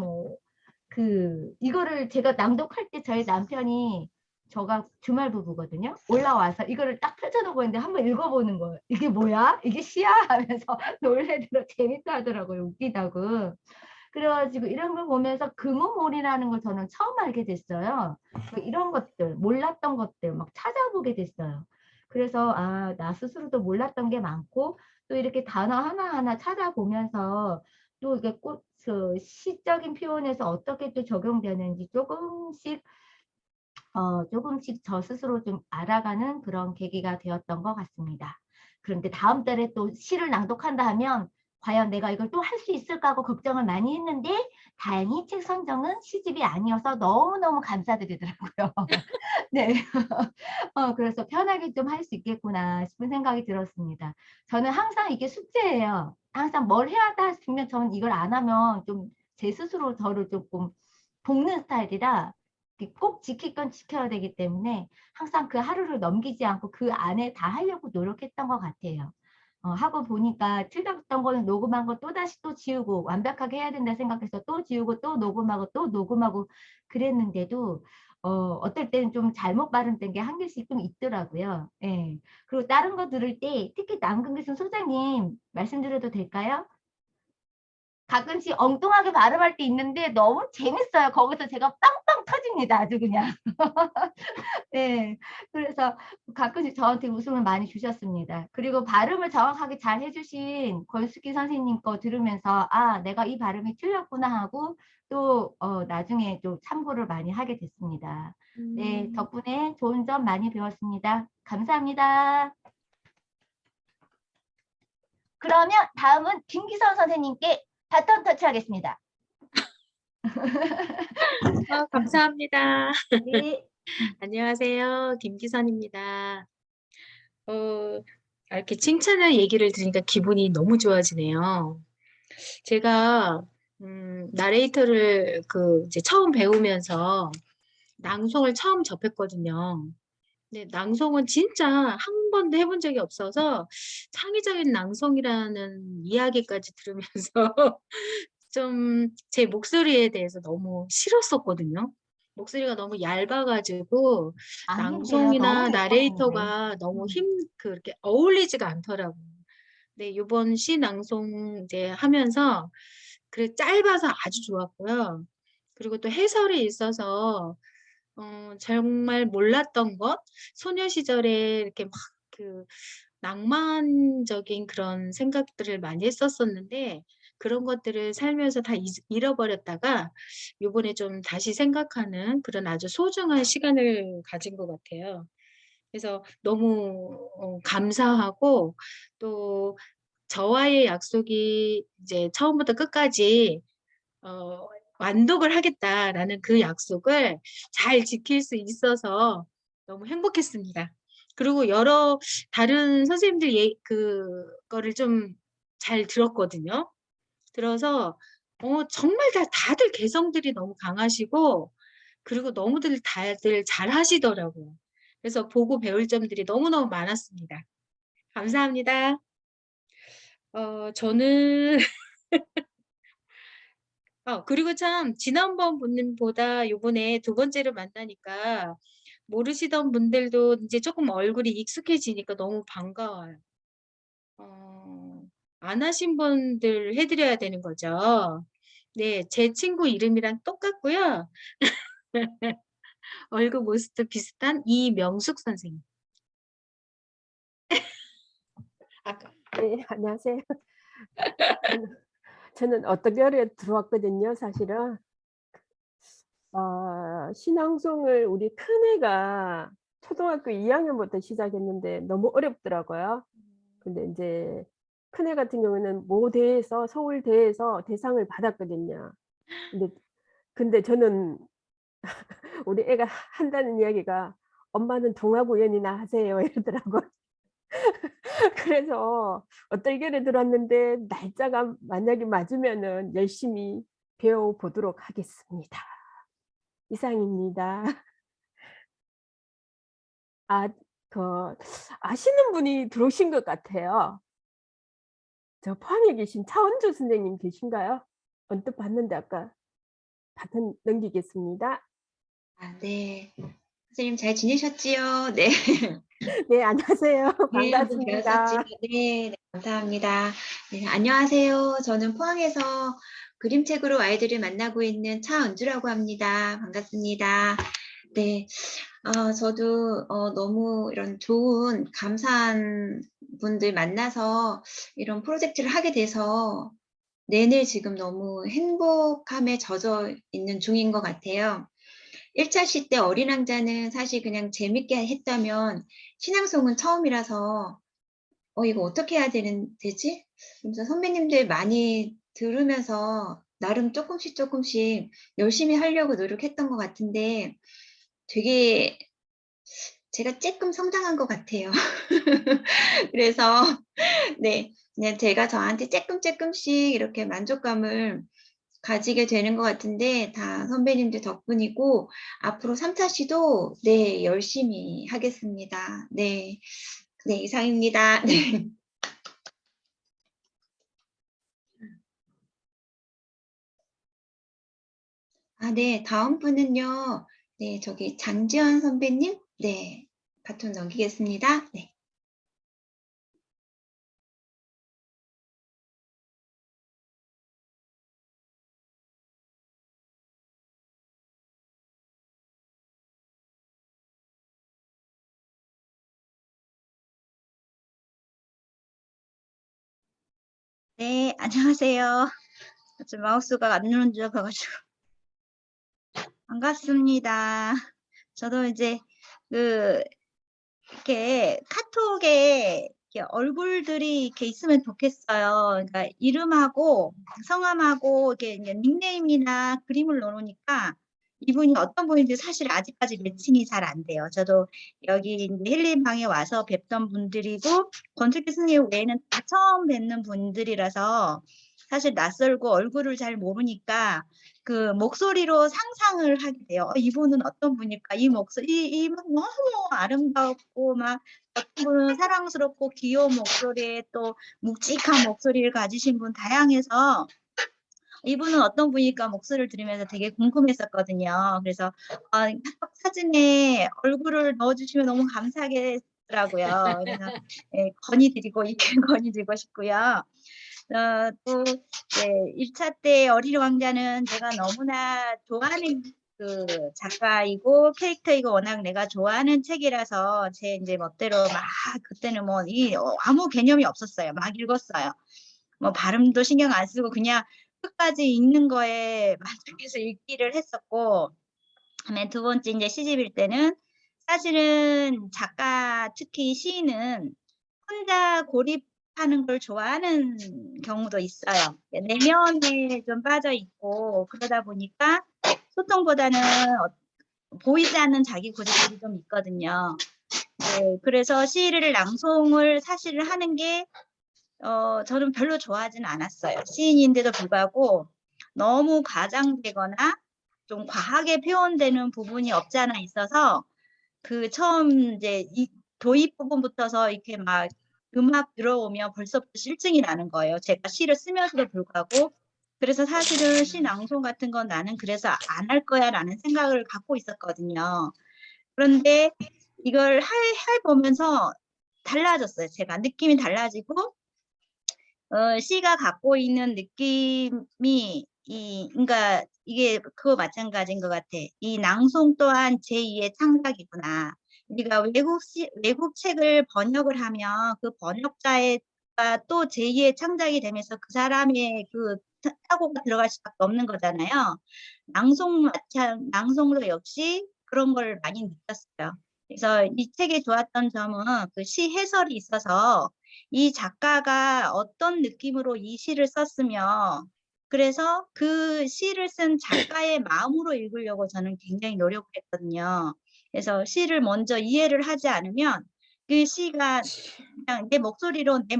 이거를 제가 낭독할 때 저희 남편이 저가 주말 부부거든요. 올라와서 이거를 딱 펼쳐놓고 있는데 한번 읽어보는 거예요. 이게 뭐야? 이게 시야? 하면서 놀래들어 재밌다 하더라고요. 웃기다고. 그래가지고 이런 걸 보면서 금음올이라는 걸 저는 처음 알게 됐어요. 이런 것들, 몰랐던 것들 막 찾아보게 됐어요. 그래서 나 스스로도 몰랐던 게 많고 또 이렇게 단어 하나하나 찾아보면서 또 이게 그 시적인 표현에서 어떻게 또 적용되는지 조금씩 저 스스로 좀 알아가는 그런 계기가 되었던 것 같습니다. 그런데 다음 달에 또 시를 낭독한다 하면 과연 내가 이걸 또 할 수 있을까 하고 걱정을 많이 했는데 다행히 책 선정은 시집이 아니어서 너무너무 감사드리더라고요. 네. 그래서 편하게 좀 할 수 있겠구나 싶은 생각이 들었습니다. 저는 항상 이게 숙제예요. 항상 뭘 해야 하다 싶으면 저는 이걸 안 하면 좀 제 스스로 저를 조금 볶는 스타일이라 꼭 지킬 건 지켜야 되기 때문에 항상 그 하루를 넘기지 않고 그 안에 다 하려고 노력했던 것 같아요. 하고 보니까 틀렸던 거는 녹음한 거 또다시 또 지우고 완벽하게 해야 된다 생각해서 또 지우고 또 녹음하고 그랬는데도 어떨 때는 좀 잘못 발음된 게 한 개씩 좀 있더라고요. 예. 그리고 다른 거 들을 때 특히 남근기순 소장님 말씀드려도 될까요? 가끔씩 엉뚱하게 발음할 때 있는데 너무 재밌어요. 거기서 제가 빵빵 터집니다. 아주 그냥. 네. 그래서 가끔씩 저한테 웃음을 많이 주셨습니다. 그리고 발음을 정확하게 잘 해주신 권숙희 선생님 거 들으면서 내가 이 발음이 틀렸구나 하고 또 나중에 또 참고를 많이 하게 됐습니다. 네. 덕분에 좋은 점 많이 배웠습니다. 감사합니다. 그러면 다음은 김기선 선생님께 바톤 터치하겠습니다. 감사합니다. 네. 안녕하세요. 김기선입니다. 이렇게 칭찬을 얘기를 들으니까 기분이 너무 좋아지네요. 제가 나레이터를 이제 처음 배우면서 낭송을 처음 접했거든요. 근데 낭송은 진짜 한 번도 해본 적이 없어서 창의적인 낭송이라는 이야기까지 들으면서 좀 제 목소리에 대해서 너무 싫었었거든요. 목소리가 너무 얇아가지고 아닌데요. 낭송이나 너무 예뻤는데. 나레이터가 너무 그렇게 어울리지가 않더라고요. 근데 이번 시 낭송 이제 하면서 그 짧아서 아주 좋았고요. 그리고 또 해설이 있어서 정말 몰랐던 것, 소녀 시절에 이렇게 막 그 낭만적인 그런 생각들을 많이 했었었는데 그런 것들을 살면서 다 잃어버렸다가 요번에 좀 다시 생각하는 그런 아주 소중한 시간을 가진 것 같아요. 그래서 너무 감사하고 또 저와의 약속이 이제 처음부터 끝까지 완독을 하겠다라는 그 약속을 잘 지킬 수 있어서 너무 행복했습니다. 그리고 여러 다른 선생님들 그거를 좀 잘 들었거든요. 들어서 정말 다들 개성들이 너무 강하시고 그리고 너무들 다들 잘 하시더라고요. 그래서 보고 배울 점들이 너무너무 많았습니다. 감사합니다. 저는 그리고 참 지난번 분보다 요번에 두 번째로 만나니까 모르시던 분들도 이제 조금 얼굴이 익숙해지니까 너무 반가워요. 안 하신 분들 해드려야 되는 거죠. 네, 제 친구 이름이랑 똑같고요. 얼굴 모습도 비슷한 이명숙 선생님. 아까 네, 안녕하세요. 저는 어떻게 들어왔거든요, 사실은. 신앙송을 우리 큰애가 초등학교 2학년부터 시작했는데 너무 어렵더라고요. 근데 이제 큰애 같은 경우는 모 대회에서 서울대회에서 대상을 받았거든요. 근데 저는 우리 애가 한다는 이야기가 엄마는 동아구연이나 하세요 이러더라고요. 그래서 어떨결에 들었는데 날짜가 만약에 맞으면은 열심히 배워보도록 하겠습니다. 이상입니다. 아시는 분이 들어오신 것 같아요. 저 포항에 계신 차원주 선생님 계신가요? 언뜻 봤는데 아까 바톤 넘기겠습니다. 네. 선생님 잘 지내셨지요? 네. 네, 안녕하세요. 네, 한번 반갑습니다. 배웠었지요. 네, 감사합니다. 네, 안녕하세요. 저는 포항에서 그림책으로 아이들을 만나고 있는 차은주라고 합니다. 반갑습니다. 네, 저도 너무 이런 좋은 감사한 분들 만나서 이런 프로젝트를 하게 돼서 내내 지금 너무 행복함에 젖어 있는 중인 것 같아요. 1차 시 때 어린 왕자는 사실 그냥 재밌게 했다면 신앙송은 처음이라서 이거 어떻게 해야 되지? 그래서 선배님들 많이 들으면서 나름 조금씩 열심히 하려고 노력했던 것 같은데 되게 제가 조금 성장한 것 같아요. 그래서 네, 그냥 제가 저한테 조금씩 이렇게 만족감을 가지게 되는 것 같은데 다 선배님들 덕분이고 앞으로 3차 시도 네, 열심히 하겠습니다. 네. 네, 이상입니다. 네. 네, 다음 분은요. 네, 저기 장지연 선배님. 네, 바톤 넘기겠습니다. 네. 네, 안녕하세요. 좀 마우스가 안 누른 줄 알아가지고. 반갑습니다. 저도 이제 이렇게 카톡에 이렇게 얼굴들이 이렇게 있으면 좋겠어요. 그러니까 이름하고 성함하고 이렇게 닉네임이나 그림을 넣어놓으니까 이분이 어떤 분인지 사실 아직까지 매칭이 잘 안 돼요. 저도 여기 이제 힐링방에 와서 뵙던 분들이고 권숙희 선생님 외에는 다 처음 뵙는 분들이라서 사실 낯설고 얼굴을 잘 모르니까 그 목소리로 상상을 하게 돼요. 이분은 어떤 분일까? 이 목소리, 막 너무 아름답고 막 어떤 분은 사랑스럽고 귀여운 목소리에 또 묵직한 목소리를 가지신 분 다양해서 이분은 어떤 분일까 목소리를 들으면서 되게 궁금했었거든요. 그래서 카톡 사진에 얼굴을 넣어주시면 너무 감사하겠더라고요. 그래서 예, 건의드리고 이렇게 건의드리고 싶고요. 또 네, 1차 때 어린 왕자는 제가 너무나 좋아하는 그 작가이고 캐릭터이고 워낙 내가 좋아하는 책이라서 제 이제 멋대로 막 그때는 뭐 아무 개념이 없었어요. 막 읽었어요. 뭐 발음도 신경 안 쓰고 그냥 끝까지 읽는 거에 만족해서 읽기를 했었고, 그다음에 두 번째 이제 시집일 때는 사실은 작가 특히 시인은 혼자 고립하는 걸 좋아하는 경우도 있어요. 내면에 좀 빠져 있고 그러다 보니까 소통보다는 보이지 않는 자기 고집들이 좀 있거든요. 네, 그래서 시를 낭송을 사실 하는 게 저는 별로 좋아하지는 않았어요. 시인인데도 불구하고 너무 과장되거나 좀 과하게 표현되는 부분이 없지 않아 있어서 그 처음 이제 이 도입 부분부터서 이렇게 막 음악 들어오면 벌써부터 실증이 나는 거예요. 제가 시를 쓰면서도 불구하고. 그래서 사실은 시 낭송 같은 건 나는 그래서 안 할 거야라는 생각을 갖고 있었거든요. 그런데 이걸 해보면서 달라졌어요. 제가 느낌이 달라지고 시가 갖고 있는 느낌이 그러니까 이게 그거 마찬가지인 것 같아. 이 낭송 또한 제2의 창작이구나. 우리가 외국 책을 번역을 하면 그 번역자가 또 제2의 창작이 되면서 그 사람의 그 사고가 들어갈 수밖에 없는 거잖아요. 낭송도 역시 그런 걸 많이 느꼈어요. 그래서 이 책이 좋았던 점은 그 시 해설이 있어서 이 작가가 어떤 느낌으로 이 시를 썼으며 그래서 그 시를 쓴 작가의 마음으로 읽으려고 저는 굉장히 노력을 했거든요. 그래서 시를 먼저 이해를 하지 않으면 그 시가 그냥 내 목소리로 내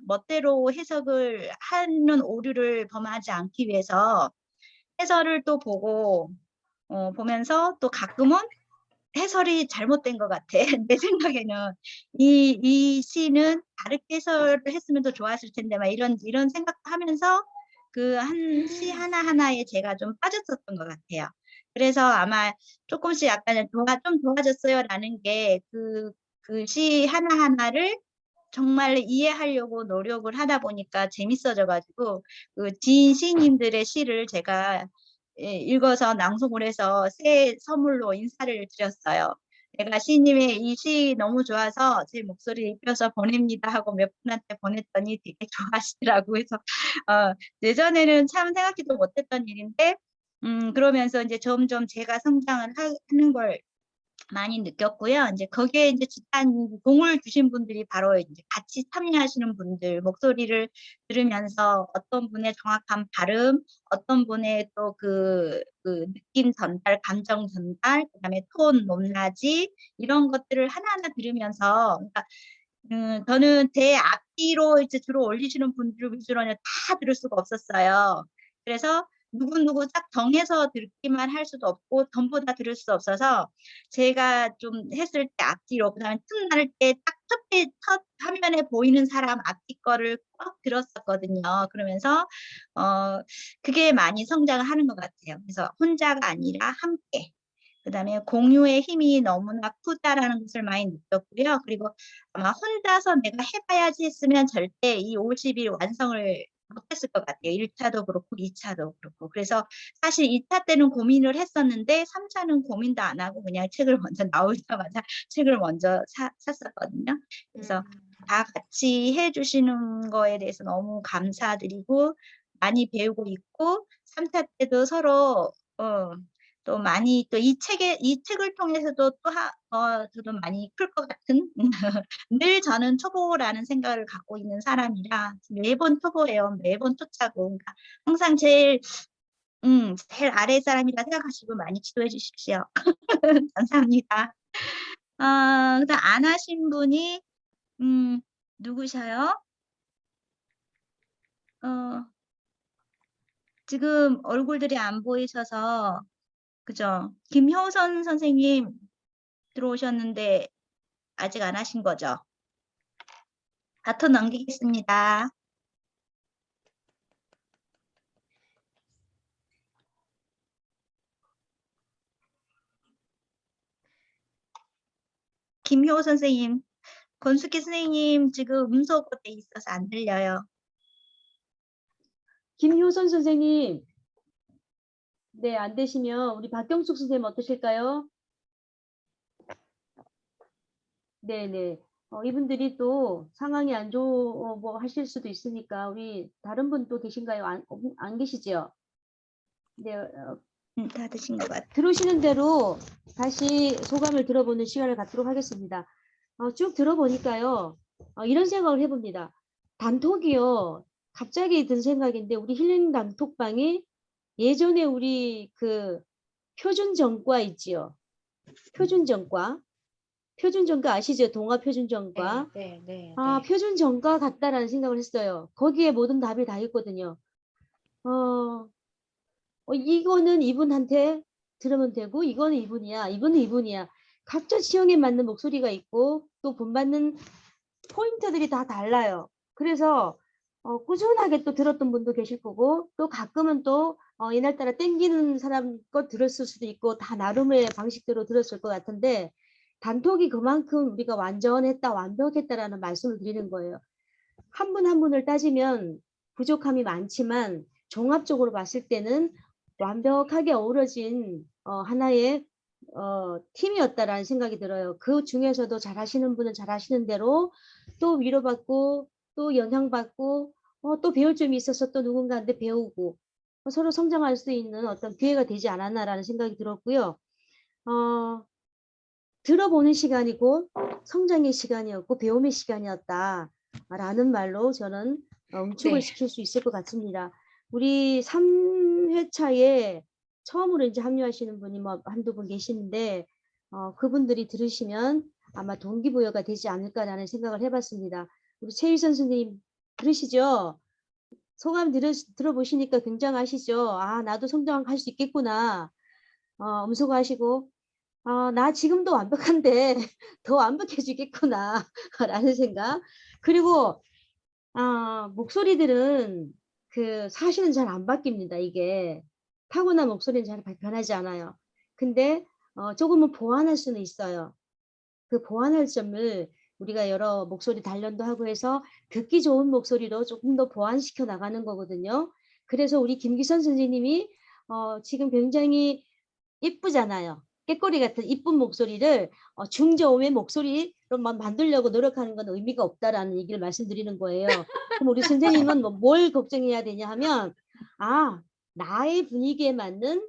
멋대로 해석을 하는 오류를 범하지 않기 위해서 해설을 또 보고 보면서 또 가끔은 해설이 잘못된 것 같아. 내 생각에는 이 시는 다르게 해설을 했으면 더 좋았을 텐데 막 이런 생각도 하면서 그 한 시 하나하나에 제가 좀 빠졌었던 것 같아요. 그래서 아마 조금씩 약간 좀 좋아졌어요라는 게 그 시 하나하나를 정말 이해하려고 노력을 하다 보니까 재밌어져 가지고 그 지인 시인님들의 시를 제가 읽어서 낭송을 해서 새 선물로 인사를 드렸어요. 내가 시인님의 이 시 너무 좋아서 제 목소리 입혀서 보냅니다 하고 몇 분한테 보냈더니 되게 좋아하시더라고요. 그래서 예전에는 참 생각지도 못했던 일인데 그러면서 이제 점점 제가 성장을 하는 걸 많이 느꼈고요. 이제 거기에 이제 공을 주신 분들이 바로 이제 같이 참여하시는 분들, 목소리를 들으면서 어떤 분의 정확한 발음, 어떤 분의 또 그 느낌 전달, 감정 전달, 그다음에 톤, 높낮이 이런 것들을 하나하나 들으면서, 그러니까 저는 제 앞뒤로 이제 주로 올리시는 분들 위주로는 다 들을 수가 없었어요. 그래서 누구 딱 정해서 듣기만 할 수도 없고 전부 다 들을 수 없어서 제가 좀 했을 때 앞뒤로 그다음에 틈 날 때 딱 첫 화면에 보이는 사람 앞뒤 거를 꼭 들었었거든요. 그러면서 그게 많이 성장을 하는 것 같아요. 그래서 혼자가 아니라 함께. 그다음에 공유의 힘이 너무나 크다라는 것을 많이 느꼈고요. 그리고 아마 혼자서 내가 해봐야지 했으면 절대 이 50일 완성을 못했을 것 같아요. 1차도 그렇고 2차도 그렇고. 그래서 사실 2차 때는 고민을 했었는데 3차는 고민도 안 하고 그냥 책을 먼저 나오자마자 책을 먼저 샀었거든요. 그래서 다 같이 해주시는 거에 대해서 너무 감사드리고 많이 배우고 있고 3차 때도 서로 또 많이 또 이 책을 통해서도 또 저도 많이 클 것 같은 늘 저는 초보라는 생각을 갖고 있는 사람이라 매번 초보예요. 매번 초짜고 그러니까 항상 제일 아래 사람이라 생각하시고 많이 지도해 주십시오. 감사합니다. 그다음 안 하신 분이 누구셔요? 지금 얼굴들이 안 보이셔서 그죠? 김효선 선생님 들어오셨는데 아직 안 하신 거죠? 바톤 넘기겠습니다. 김효 선생님, 권숙희 선생님 지금 음소거 돼 있어서 안 들려요. 김효선 선생님, 네, 안 되시면 우리 박경숙 선생님 어떠실까요? 네네. 이분들이 또 상황이 안 좋고 하실 수도 있으니까 우리 다른 분 또 계신가요? 안 계시죠? 네, 다 드신 것 같아요. 들으시는 대로 다시 소감을 들어보는 시간을 갖도록 하겠습니다. 쭉 들어보니까요. 이런 생각을 해봅니다. 단톡이요. 갑자기 든 생각인데 우리 힐링 단톡방이 예전에 우리 그 표준전과 있지요. 표준전과. 표준전과 아시죠? 동아표준전과. 표준전과 같다라는 생각을 했어요. 거기에 모든 답이 다 있거든요. 이거는 이분한테 들으면 되고 이거는 이분이야. 이분은 이분이야. 각자 취향에 맞는 목소리가 있고 또 본받는 포인트들이 다 달라요. 그래서 꾸준하게 또 들었던 분도 계실 거고 또 가끔은 또 이날따라 땡기는 사람 것 들었을 수도 있고 다 나름의 방식대로 들었을 것 같은데 단톡이 그만큼 우리가 완전했다, 완벽했다라는 말씀을 드리는 거예요. 한 분 한 분을 따지면 부족함이 많지만 종합적으로 봤을 때는 완벽하게 어우러진 하나의 팀이었다라는 생각이 들어요. 그 중에서도 잘하시는 분은 잘하시는 대로 또 위로받고 또 영향받고 또 배울 점이 있어서 또 누군가한테 배우고 서로 성장할 수 있는 어떤 기회가 되지 않았나라는 생각이 들었고요. 들어보는 시간이고 성장의 시간이었고 배움의 시간이었다라는 말로 저는 응축을 시킬 수 있을 것 같습니다. 우리 3회차에 처음으로 이제 합류하시는 분이 뭐 한두 분 계시는데 그분들이 들으시면 아마 동기부여가 되지 않을까라는 생각을 해봤습니다. 우리 최유선 선생님 들으시죠? 소감 들어보시니까 굉장하시죠? 아, 나도 성장할 수 있겠구나. 음소거하시고 나 지금도 완벽한데 더 완벽해지겠구나 라는 생각. 그리고 목소리들은 사실은 잘 안 바뀝니다. 이게 타고난 목소리는 잘 변하지 않아요. 근데 조금은 보완할 수는 있어요. 그 보완할 점을 우리가 여러 목소리 단련도 하고 해서 듣기 좋은 목소리로 조금 더 보완시켜 나가는 거거든요. 그래서 우리 김기선 선생님이 지금 굉장히 예쁘잖아요. 깨꼬리 같은 이쁜 목소리를 중저음의 목소리로 만들려고 노력하는 건 의미가 없다라는 얘기를 말씀드리는 거예요. 그럼 우리 선생님은 뭘 걱정해야 되냐 하면 나의 분위기에 맞는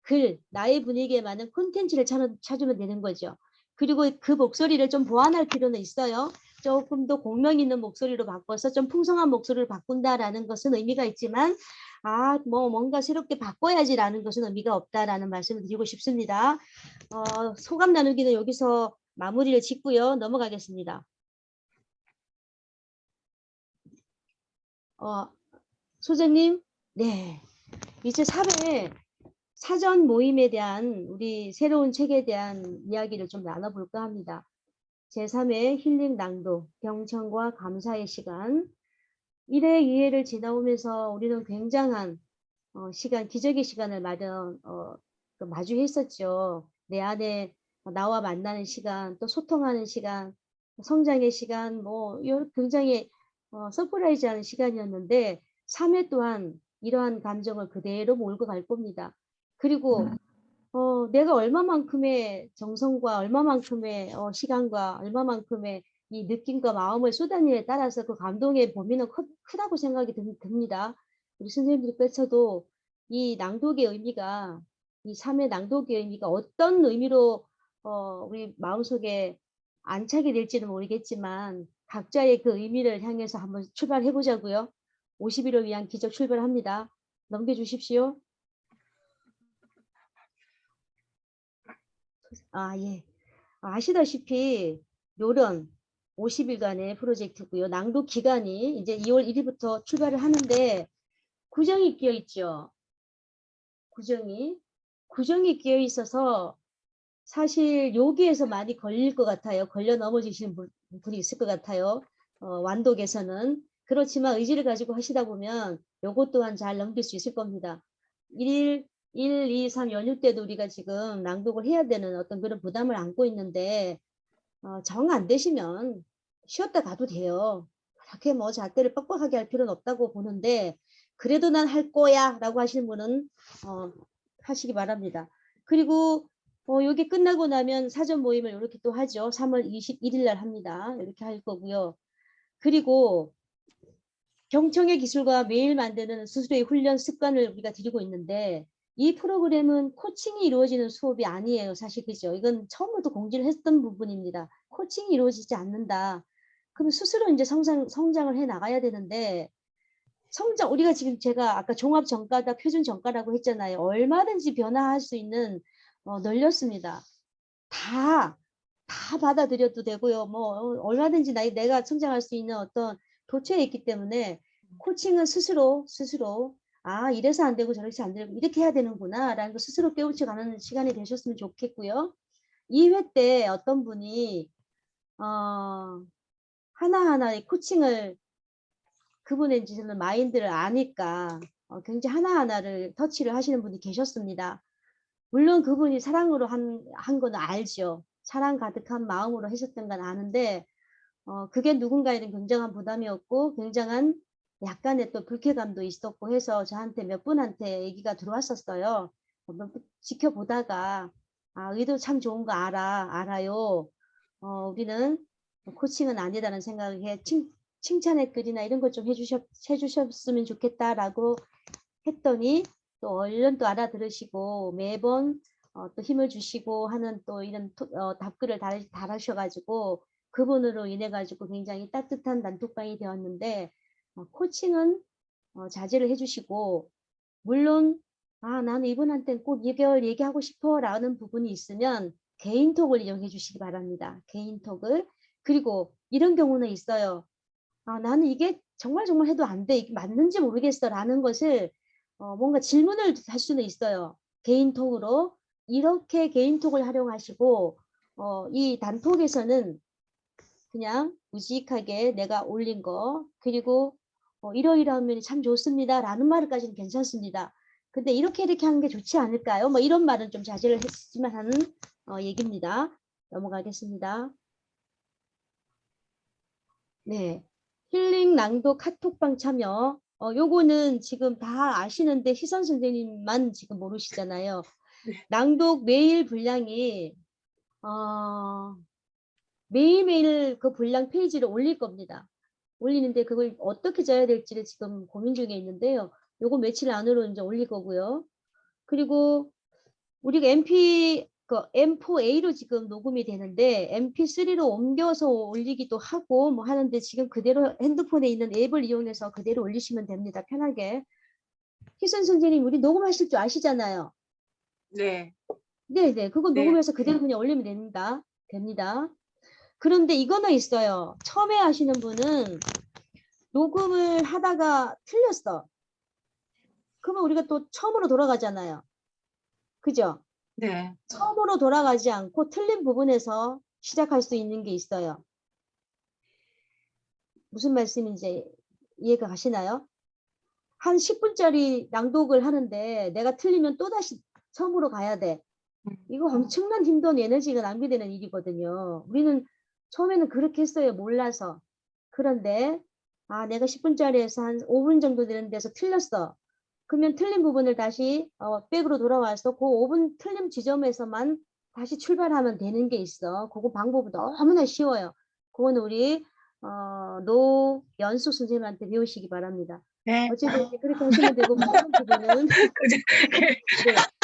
글, 나의 분위기에 맞는 콘텐츠를 찾으면 되는 거죠. 그리고 그 목소리를 좀 보완할 필요는 있어요. 조금 더 공명 있는 목소리로 바꿔서 좀 풍성한 목소리를 바꾼다라는 것은 의미가 있지만 뭔가 새롭게 바꿔야지라는 것은 의미가 없다라는 말씀을 드리고 싶습니다. 소감 나누기는 여기서 마무리를 짓고요. 넘어가겠습니다. 소장님, 네. 이제 3회 사전 모임에 대한 우리 새로운 책에 대한 이야기를 좀 나눠볼까 합니다. 제3회 힐링 낭독, 경청과 감사의 시간. 1회, 2회를 지나오면서 우리는 굉장한 시간, 기적의 시간을 마주했었죠. 내 안에 나와 만나는 시간, 또 소통하는 시간, 성장의 시간, 굉장히 서프라이즈하는 시간이었는데 3회 또한 이러한 감정을 그대로 몰고 갈 겁니다. 그리고 내가 얼마만큼의 정성과 얼마만큼의 시간과 얼마만큼의 이 느낌과 마음을 쏟아내에 따라서 그 감동의 범위는 크다고 생각이 듭니다. 우리 선생님들께서도 이 낭독의 의미가, 이 3회 낭독의 의미가 어떤 의미로 우리 마음속에 안착이 될지는 모르겠지만 각자의 그 의미를 향해서 한번 출발해 보자고요. 50일을 위한 기적 출발합니다. 넘겨주십시오. 예. 아시다시피 요런 50일간의 프로젝트고요. 낭독 기간이 이제 2월 1일부터 출발을 하는데 구정이 끼어 있죠. 구정이 끼어 있어서 사실 여기에서 많이 걸릴 것 같아요. 걸려 넘어지시는 분이 있을 것 같아요. 완독에서는. 그렇지만 의지를 가지고 하시다 보면 요것 또한 잘 넘길 수 있을 겁니다. 1, 2, 3 연휴 때도 우리가 지금 낭독을 해야 되는 어떤 그런 부담을 안고 있는데 정 안 되시면 쉬었다 가도 돼요. 그렇게 뭐 잣대를 뻑뻑하게 할 필요는 없다고 보는데 그래도 난 할 거야 라고 하시는 분은 하시기 바랍니다. 그리고 여기 끝나고 나면 사전 모임을 이렇게 또 하죠. 3월 21일 날 합니다. 이렇게 할 거고요. 그리고 경청의 기술과 매일 만드는 스스로의 훈련 습관을 우리가 드리고 있는데 이 프로그램은 코칭이 이루어지는 수업이 아니에요. 사실 그죠? 이건 처음부터 공지를 했던 부분입니다. 코칭이 이루어지지 않는다. 그럼 스스로 이제 성장을 해 나가야 되는데 우리가 지금 제가 아까 종합 전과다 표준 전과라고 했잖아요. 얼마든지 변화할 수 있는 널렸습니다. 다 받아들여도 되고요. 뭐 얼마든지 내가 성장할 수 있는 어떤 도처에 있기 때문에 코칭은 스스로 이래서 안 되고 저래서 안 되고 이렇게 해야 되는구나 라는 거 스스로 깨우쳐가는 시간이 되셨으면 좋겠고요. 2회 때 어떤 분이 하나하나의 코칭을 그분의 이제 마인드를 아니까 굉장히 하나하나를 터치를 하시는 분이 계셨습니다. 물론 그분이 사랑으로 한 건 알죠. 사랑 가득한 마음으로 하셨던 건 아는데 그게 누군가에는 굉장한 부담이었고 굉장한 약간의 또 불쾌감도 있었고 해서 저한테 몇 분한테 얘기가 들어왔었어요. 지켜보다가 의도 참 좋은 거 알아요. 우리는 코칭은 아니다라는 생각에 칭찬의 글이나 이런 것 좀 해주셨으면 좋겠다라고 했더니 또 얼른 또 알아들으시고 매번 또 힘을 주시고 하는 또 이런 답글을 달으셔가지고 그분으로 인해 가지고 굉장히 따뜻한 단톡방이 되었는데 코칭은 자제를 해주시고 물론 나는 이분한테는 꼭 얘기하고 싶어 라는 부분이 있으면 개인톡을 이용해 주시기 바랍니다. 개인톡을. 그리고 이런 경우는 있어요. 나는 이게 정말 해도 안 돼. 이게 맞는지 모르겠어 라는 것을 뭔가 질문을 할 수는 있어요. 개인톡으로. 이렇게 개인톡을 활용하시고 이 단톡에서는 그냥 무직하게 내가 올린 거 그리고 이러이러한 면이 참 좋습니다 라는 말까지는 괜찮습니다. 근데 이렇게 하는 게 좋지 않을까요? 뭐 이런 말은 좀 자제를 했으면 하는 얘기입니다. 넘어가겠습니다. 네. 힐링 낭독 카톡방 참여. 요거는 지금 다 아시는데 희선 선생님만 지금 모르시잖아요. 낭독 메일 분량이 매일매일 그 분량 페이지를 올릴 겁니다. 올리는데 그걸 어떻게 져야 될지를 지금 고민 중에 있는데요. 요거 며칠 안으로 이제 올릴 거고요. 그리고 우리가 M4A로 지금 녹음이 되는데 MP3로 옮겨서 올리기도 하고 뭐 하는데 지금 그대로 핸드폰에 있는 앱을 이용해서 그대로 올리시면 됩니다. 편하게. 희선 선생님 우리 녹음하실 줄 아시잖아요. 네. 네네. 그거 네. 녹음해서 그대로 그냥 올리면 됩니다. 그런데 이거는 있어요. 처음에 하시는 분은 녹음을 하다가 틀렸어. 그러면 우리가 또 처음으로 돌아가잖아요. 그죠? 네. 처음으로 돌아가지 않고 틀린 부분에서 시작할 수 있는 게 있어요. 무슨 말씀인지 이해가 가시나요? 한 10분짜리 낭독을 하는데 내가 틀리면 또다시 처음으로 가야 돼. 이거 엄청난 힘도 에너지가 낭비되는 일이거든요. 우리는 처음에는 그렇게 했어요. 몰라서. 그런데 내가 10분짜리에서 한 5분 정도 되는 데서 틀렸어. 그러면 틀린 부분을 다시 백으로 돌아와서 그 5분 틀림 지점에서만 다시 출발하면 되는 게 있어. 그거 방법이 너무나 쉬워요. 그건 우리 노연숙 선생님한테 배우시기 바랍니다. 네. 어쨌든 그렇게 하시면 되고 모르는 부분은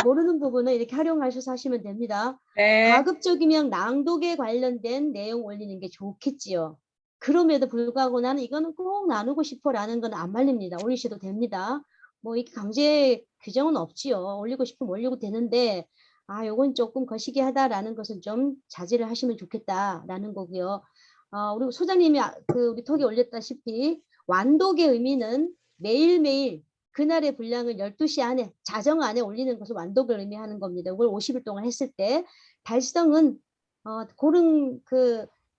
모르는 부분은 이렇게 활용하셔서 하시면 됩니다. 네. 가급적이면 낭독에 관련된 내용 올리는 게 좋겠지요. 그럼에도 불구하고 나는 이거는 꼭 나누고 싶어라는 건 안 말립니다. 올리셔도 됩니다. 뭐 이렇게 강제 규정은 없지요. 올리고 싶으면 올리고 되는데 요건 조금 거시기 하다라는 것은 좀 자제를 하시면 좋겠다라는 거고요. 우리 소장님이 우리 톡에 올렸다시피 완독의 의미는 매일매일 그날의 분량을 12시 안에 자정 안에 올리는 것을 완독을 의미하는 겁니다. 이걸 50일 동안 했을 때 달성은 그런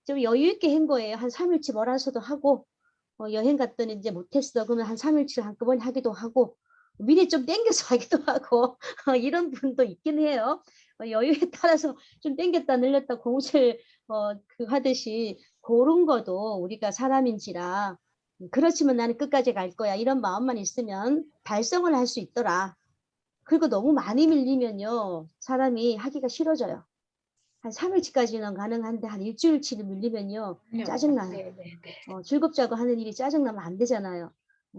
좀 여유 있게 한 거예요. 한 3일치 몰아서도 하고 여행 갔더니 이제 못했어. 그러면 한 3일치 한꺼번에 하기도 하고 미리 좀 땡겨서 하기도 하고 이런 분도 있긴 해요. 여유에 따라서 좀 땡겼다 늘렸다 공실 하듯이 그런 것도 우리가 사람인지라 그렇지만 나는 끝까지 갈 거야. 이런 마음만 있으면 달성을 할 수 있더라. 그리고 너무 많이 밀리면요. 사람이 하기가 싫어져요. 한 3일치까지는 가능한데 한 일주일치를 밀리면요. 짜증나요. 즐겁자고 하는 일이 짜증나면 안 되잖아요.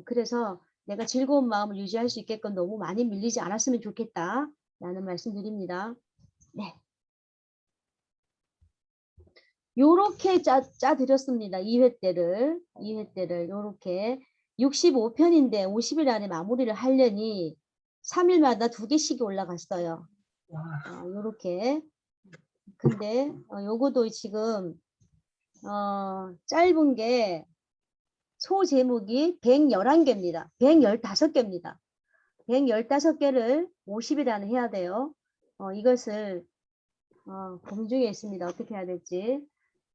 그래서 내가 즐거운 마음을 유지할 수 있게끔 너무 많이 밀리지 않았으면 좋겠다. 라는 말씀 드립니다. 네. 요렇게 짜드렸습니다. 2회 때를 요렇게 65편인데 50일 안에 마무리를 하려니 3일마다 2개씩이 올라갔어요. 요렇게. 근데 요거도 지금 짧은 게 소 제목이 111개입니다. 115개입니다. 115개를 50일 안에 해야 돼요. 이것을 공중에 있습니다. 어떻게 해야 될지.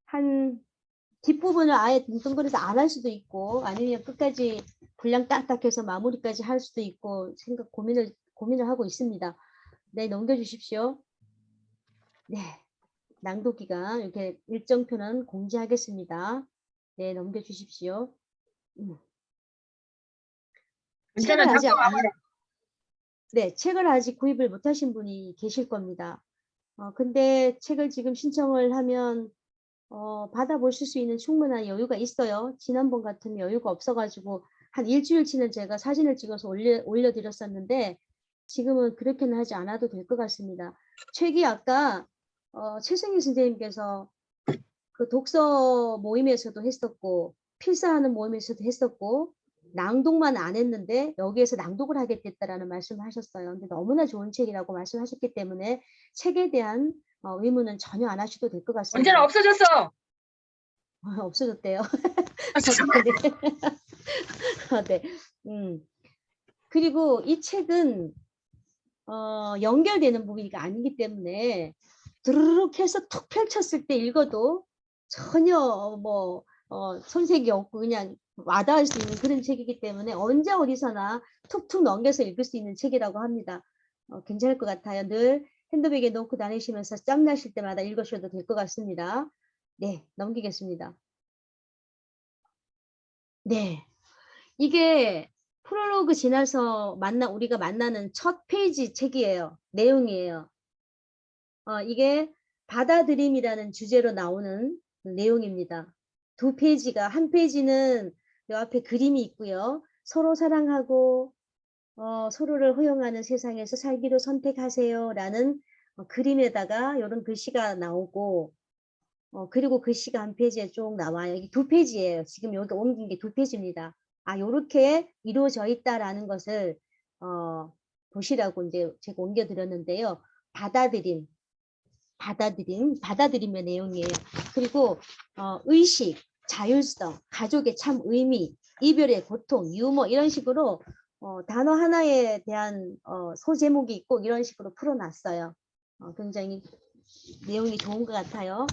한 뒷부분을 아예 뭉뚱그려서 안 할 수도 있고 아니면 끝까지 분량 딱딱해서 마무리까지 할 수도 있고 고민을 하고 있습니다. 네, 넘겨주십시오. 네, 낭독 기간 이렇게 일정표는 공지하겠습니다. 네, 넘겨주십시오. 책을 아직 구입을 못하신 분이 계실 겁니다. 근데 책을 지금 신청을 하면 받아보실 수 있는 충분한 여유가 있어요. 지난번 같으면 여유가 없어가지고 한 일주일치는 제가 사진을 찍어서 올려드렸었는데 지금은 그렇게는 하지 않아도 될 것 같습니다. 책이 아까 최승희 선생님께서 그 독서 모임에서도 했었고 필사하는 모임에서도 했었고 낭독만 안 했는데 여기에서 낭독을 하겠다라는 말씀을 하셨어요. 근데 너무나 좋은 책이라고 말씀하셨기 때문에 책에 대한 의문은 전혀 안 하셔도 될 것 같습니다. 언제나 없어졌어. 없어졌대요. 네. 그리고 이 책은 연결되는 부분이 아니기 때문에 드르륵 해서 툭 펼쳤을 때 읽어도 전혀 손색이 없고 그냥 와닿을 수 있는 그런 책이기 때문에 언제 어디서나 툭툭 넘겨서 읽을 수 있는 책이라고 합니다. 괜찮을 것 같아요. 늘 핸드백에 넣고 다니시면서 짬나실 때마다 읽으셔도 될 것 같습니다. 네, 넘기겠습니다. 네, 이게 프롤로그 지나서 우리가 만나는 첫 페이지 책이에요. 내용이에요. 이게 받아들임이라는 주제로 나오는 내용입니다. 두 페이지가, 한 페이지는 요 앞에 그림이 있고요. 서로 사랑하고 서로를 허용하는 세상에서 살기로 선택하세요 라는 그림에다가 이런 글씨가 나오고 그리고 글씨가 한 페이지에 쭉 나와요. 이게 두 페이지예요. 지금 여기 옮긴 게 두 페이지입니다. 요렇게 이루어져 있다라는 것을 보시라고 이제 제가 옮겨드렸는데요. 받아들임의 내용이에요. 그리고 의식, 자율성, 가족의 참 의미, 이별의 고통, 유머 이런 식으로 단어 하나에 대한 소제목이 있고 이런 식으로 풀어놨어요. 굉장히 내용이 좋은 것 같아요.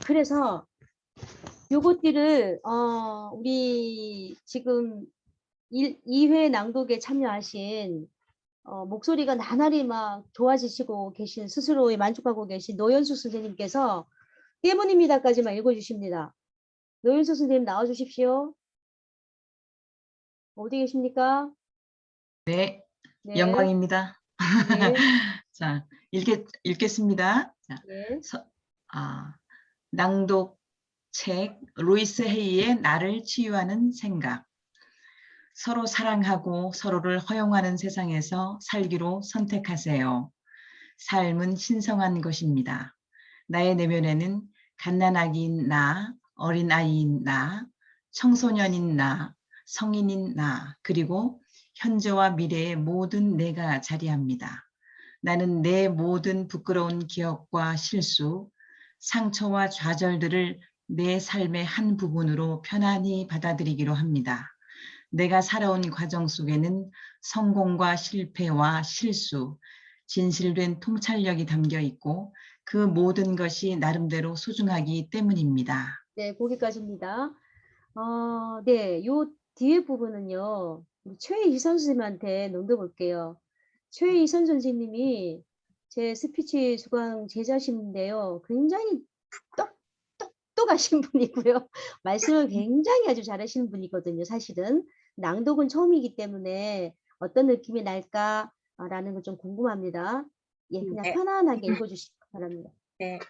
그래서 요것들을 우리 지금 2회 낭독에 참여하신 목소리가 나날이 막 좋아지시고 계신 스스로에 만족하고 계신 노현숙 선생님께서 때문입니다까지만 읽어주십니다. 노현숙 선생님 나와주십시오. 어디 계십니까? 네, 네. 영광입니다. 네. 자, 읽겠습니다. 자, 네. 낭독책 루이스 헤이의 나를 치유하는 생각. 서로 사랑하고 서로를 허용하는 세상에서 살기로 선택하세요. 삶은 신성한 것입니다. 나의 내면에는 갓난아기인 나, 어린아이인 나, 청소년인 나, 성인인 나, 그리고 현재와 미래의 모든 내가 자리합니다. 나는 내 모든 부끄러운 기억과 실수, 상처와 좌절들을 내 삶의 한 부분으로 편안히 받아들이기로 합니다. 내가 살아온 과정 속에는 성공과 실패와 실수, 진실된 통찰력이 담겨 있고 그 모든 것이 나름대로 소중하기 때문입니다. 네, 거기까지입니다. 네, 요 뒤에 부분은요, 우리 최희선 선생님한테 넘겨볼게요. 최희선 선생님이 제 스피치 수강 제자신데요. 굉장히 똑똑하신 분이고요. 말씀을 굉장히 아주 잘하시는 분이거든요. 사실은 낭독은 처음이기 때문에 어떤 느낌이 날까라는 거 좀 궁금합니다. 예, 그냥 네. 편안하게 읽어주시기 바랍니다. 네.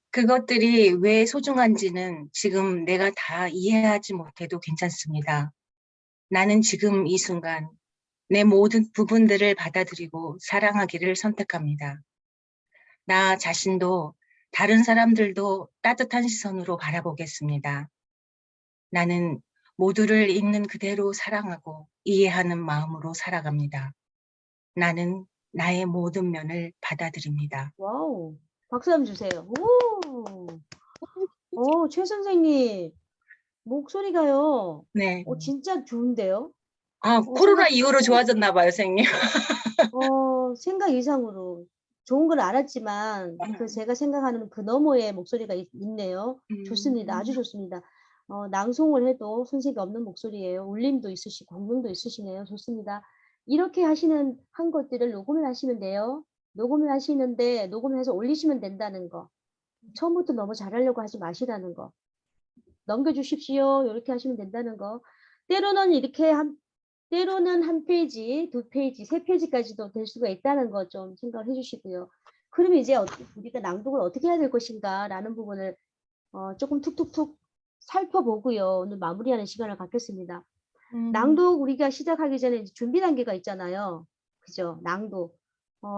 그것들이 왜 소중한지는 지금 내가 다 이해하지 못해도 괜찮습니다. 나는 지금 이 순간 내 모든 부분들을 받아들이고 사랑하기를 선택합니다. 나 자신도 다른 사람들도 따뜻한 시선으로 바라보겠습니다. 나는 모두를 있는 그대로 사랑하고 이해하는 마음으로 살아갑니다. 나는 나의 모든 면을 받아들입니다. 와우, 박수 한번 주세요. 최 선생님 목소리가요. 네. 진짜 좋은데요. 코로나 이후로 좋아졌나 봐요, 선생님. 생각 이상으로 좋은 걸 알았지만 제가 생각하는 그 너머의 목소리가 있네요. 좋습니다. 아주 좋습니다. 낭송을 해도 손색이 없는 목소리예요. 울림도 있으시고 공명도 있으시네요. 좋습니다. 이렇게 한 것들을 녹음을 하시면 돼요. 녹음을 하시는데 녹음해서 올리시면 된다는 거. 처음부터 너무 잘하려고 하지 마시라는 거. 넘겨주십시오. 이렇게 하시면 된다는 거. 때로는 때로는 한 페이지, 두 페이지, 세 페이지까지도 될 수가 있다는 거 좀 생각을 해주시고요. 그러면 이제 우리가 낭독을 어떻게 해야 될 것인가라는 부분을 조금 툭툭툭 살펴보고요. 오늘 마무리하는 시간을 갖겠습니다. 낭독 우리가 시작하기 전에 이제 준비 단계가 있잖아요. 그죠? 낭독.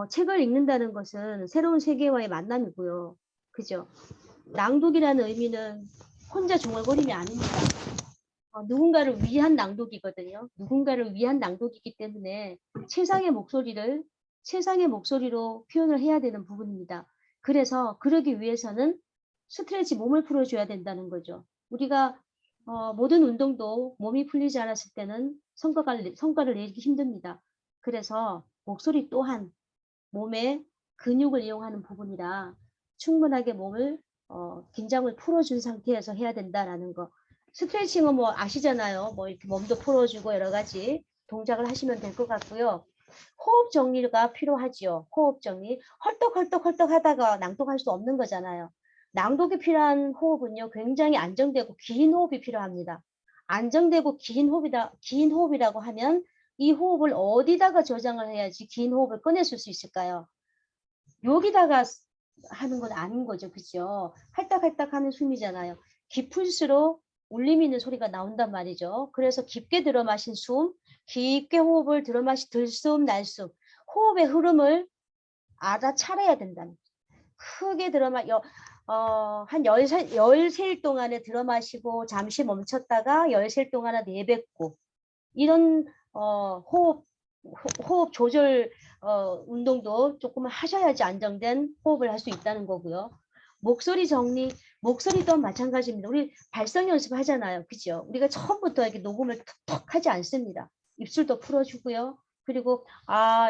책을 읽는다는 것은 새로운 세계와의 만남이고요. 그죠? 낭독이라는 의미는 혼자 중얼거림이 아닙니다. 누군가를 위한 낭독이거든요. 누군가를 위한 낭독이기 때문에 최상의 목소리로 표현을 해야 되는 부분입니다. 그래서 그러기 위해서는 스트레치, 몸을 풀어줘야 된다는 거죠. 우리가 모든 운동도 몸이 풀리지 않았을 때는 성과를 내기 힘듭니다. 그래서 목소리 또한 몸의 근육을 이용하는 부분이라 충분하게 몸을 긴장을 풀어준 상태에서 해야 된다라는 거. 스트레칭은 뭐 아시잖아요. 뭐 이렇게 몸도 풀어주고 여러 가지 동작을 하시면 될 것 같고요. 호흡 정리가 필요하지요. 호흡 정리. 헐떡헐떡 하다가 낭독할 수 없는 거잖아요. 낭독이 필요한 호흡은요, 굉장히 안정되고 긴 호흡이 필요합니다. 안정되고 긴 호흡이라고 하면 이 호흡을 어디다가 저장을 해야지 긴 호흡을 꺼내줄 수 있을까요? 여기다가 하는 건 아닌 거죠. 그죠? 할딱할딱 하는 숨이잖아요. 깊을수록 울림 있는 소리가 나온단 말이죠. 그래서 깊게 들어 마신 숨, 깊게 호흡을 들어 마시 들숨, 날숨, 호흡의 흐름을 알아차려야 된다는 거죠. 크게 한 13일 동안에 들어 마시고 잠시 멈췄다가 13일 동안에 내뱉고 이런 호흡 조절 운동도 조금 하셔야지 안정된 호흡을 할 수 있다는 거고요. 목소리 정리, 목소리도 마찬가지입니다. 우리 발성 연습 하잖아요. 그죠? 우리가 처음부터 이렇게 녹음을 톡톡 하지 않습니다. 입술도 풀어주고요. 그리고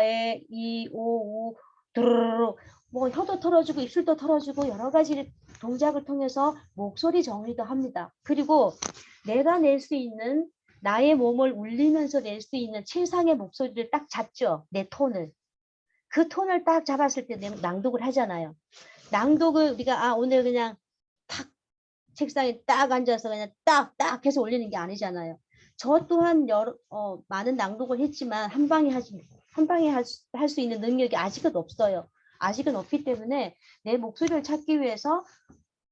에, 이, 오, 우, 드르르 뭐 혀도 털어주고 입술도 털어주고 여러 가지 동작을 통해서 목소리 정리도 합니다. 그리고 내가 낼 수 있는 나의 몸을 울리면서 낼 수 있는 최상의 목소리를 딱 잡죠. 내 톤을. 그 톤을 딱 잡았을 때 낭독을 하잖아요. 낭독을 우리가 오늘 그냥 탁 책상에 딱 앉아서 그냥 딱 해서 올리는 게 아니잖아요. 저 또한 많은 낭독을 했지만 한 방에 할 수 있는 능력이 아직은 없어요. 아직은 없기 때문에 내 목소리를 찾기 위해서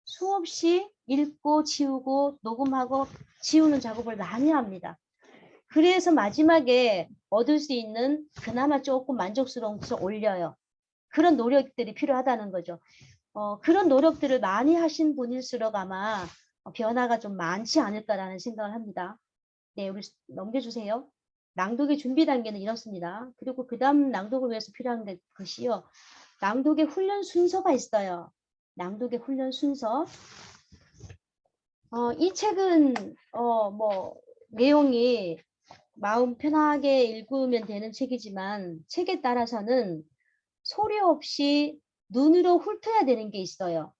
수없이 읽고 지우고 녹음하고 지우는 작업을 많이 합니다. 그래서 마지막에 얻을 수 있는 그나마 조금 만족스러운 것을 올려요. 그런 노력들이 필요하다는 거죠. 그런 노력들을 많이 하신 분일수록 아마 변화가 좀 많지 않을까라는 생각을 합니다. 네, 우리 넘겨주세요. 낭독의 준비 단계는 이렇습니다. 그리고 그 다음 낭독을 위해서 필요한 것이요. 낭독의 훈련 순서가 있어요. 낭독의 훈련 순서. 이 책은 뭐 내용이 마음 편하게 읽으면 되는 책이지만 책에 따라서는 소리 없이 눈으로 훑어야 되는 게 있어요.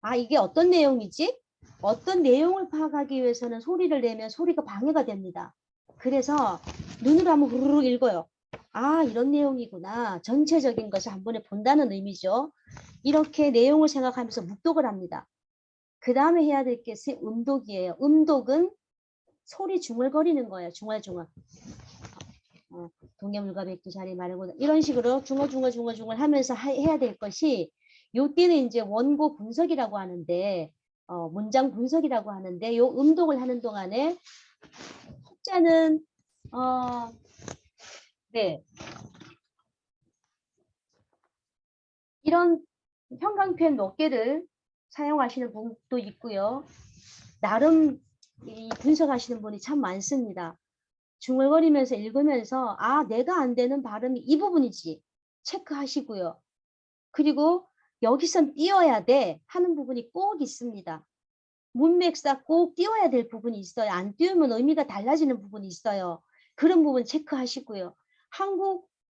아, 이게 어떤 내용이지? 어떤 내용을 파악하기 위해서는 소리를 내면 소리가 방해가 됩니다. 그래서 눈으로 한번 후루룩 읽어요. 아, 이런 내용이구나. 전체적인 것을 한 번에 본다는 의미죠. 이렇게 내용을 생각하면서 묵독을 합니다. 그 다음에 해야 될 게 음독이에요. 음독은 소리 중얼거리는 거예요. 중얼중얼. 동해물과 백두 자리 마르고 이런 식으로 중얼중얼 하면서 해야 될 것이 요때는 이제 원고 분석이라고 하는데 문장 분석이라고 하는데 요 음독을 하는 동안에 혹자는 네 이런 형광펜 몇 개를 사용하시는 분도 있고요. 나름 이 분석하시는 분이 참 많습니다. 중얼거리면서 읽으면서 아, 내가 안 되는 발음이 이 부분이지 체크하시고요. 그리고 여기선 띄어야 돼 하는 부분이 꼭 있습니다. 문맥사 꼭 띄워야 될 부분이 있어요. 안 띄우면 의미가 달라지는 부분이 있어요. 그런 부분 체크하시고요.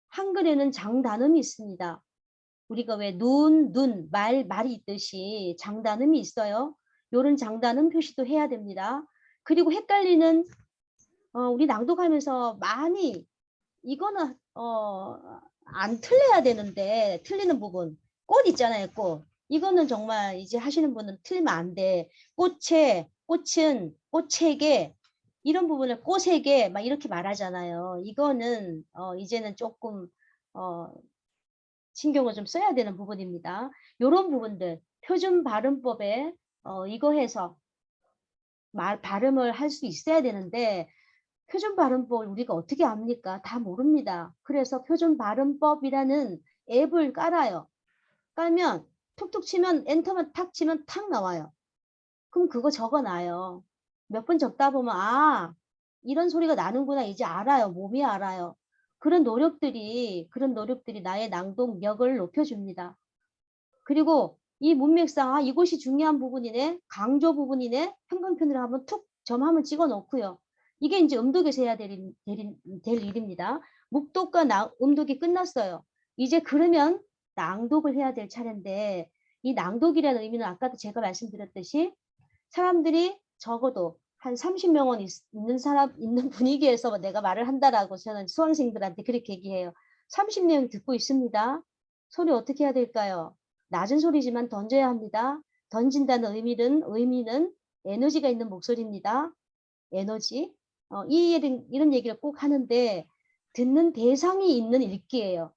한글에는 장단음이 있습니다. 우리가 왜 말이 있듯이 장단음이 있어요. 이런 장단음 표시도 해야 됩니다. 그리고 헷갈리는 우리 낭독하면서 많이 이거는 안 틀려야 되는데 틀리는 부분 꽃 있잖아요. 꽃 이거는 정말 이제 하시는 분은 틀리면 안 돼. 꽃은 꽃에게 이런 부분을 꽃에게 막 이렇게 말하잖아요. 이거는 이제는 조금 신경을 좀 써야 되는 부분입니다. 이런 부분들 표준 발음법에 이거 해서 발음을 할 수 있어야 되는데 표준 발음법을 우리가 어떻게 압니까? 다 모릅니다. 그래서 표준 발음법이라는 앱을 깔아요. 깔면 툭툭 치면 엔터만 탁 치면 탁 나와요. 그럼 그거 적어놔요. 몇 번 적다 보면 아, 이런 소리가 나는구나 이제 알아요. 몸이 알아요. 그런 노력들이 나의 낭독력을 높여줍니다. 그리고 이 문맥상 아, 이것이 중요한 부분이네. 강조 부분이네. 형광펜으로 한번 툭 점하면 찍어 놓고요. 이게 이제 음독에서 해야 될 일입니다. 묵독과 음독이 끝났어요. 이제 그러면 낭독을 해야 될 차례인데 이 낭독이라는 의미는 아까도 제가 말씀드렸듯이 사람들이 적어도 한 30명은 있는 분위기에서 내가 말을 한다라고 저는 수강생들한테 그렇게 얘기해요. 30명이 듣고 있습니다. 소리 어떻게 해야 될까요? 낮은 소리지만 던져야 합니다. 던진다는 의미는 에너지가 있는 목소리입니다. 에너지. 이런 얘기를 꼭 하는데 듣는 대상이 있는 읽기예요.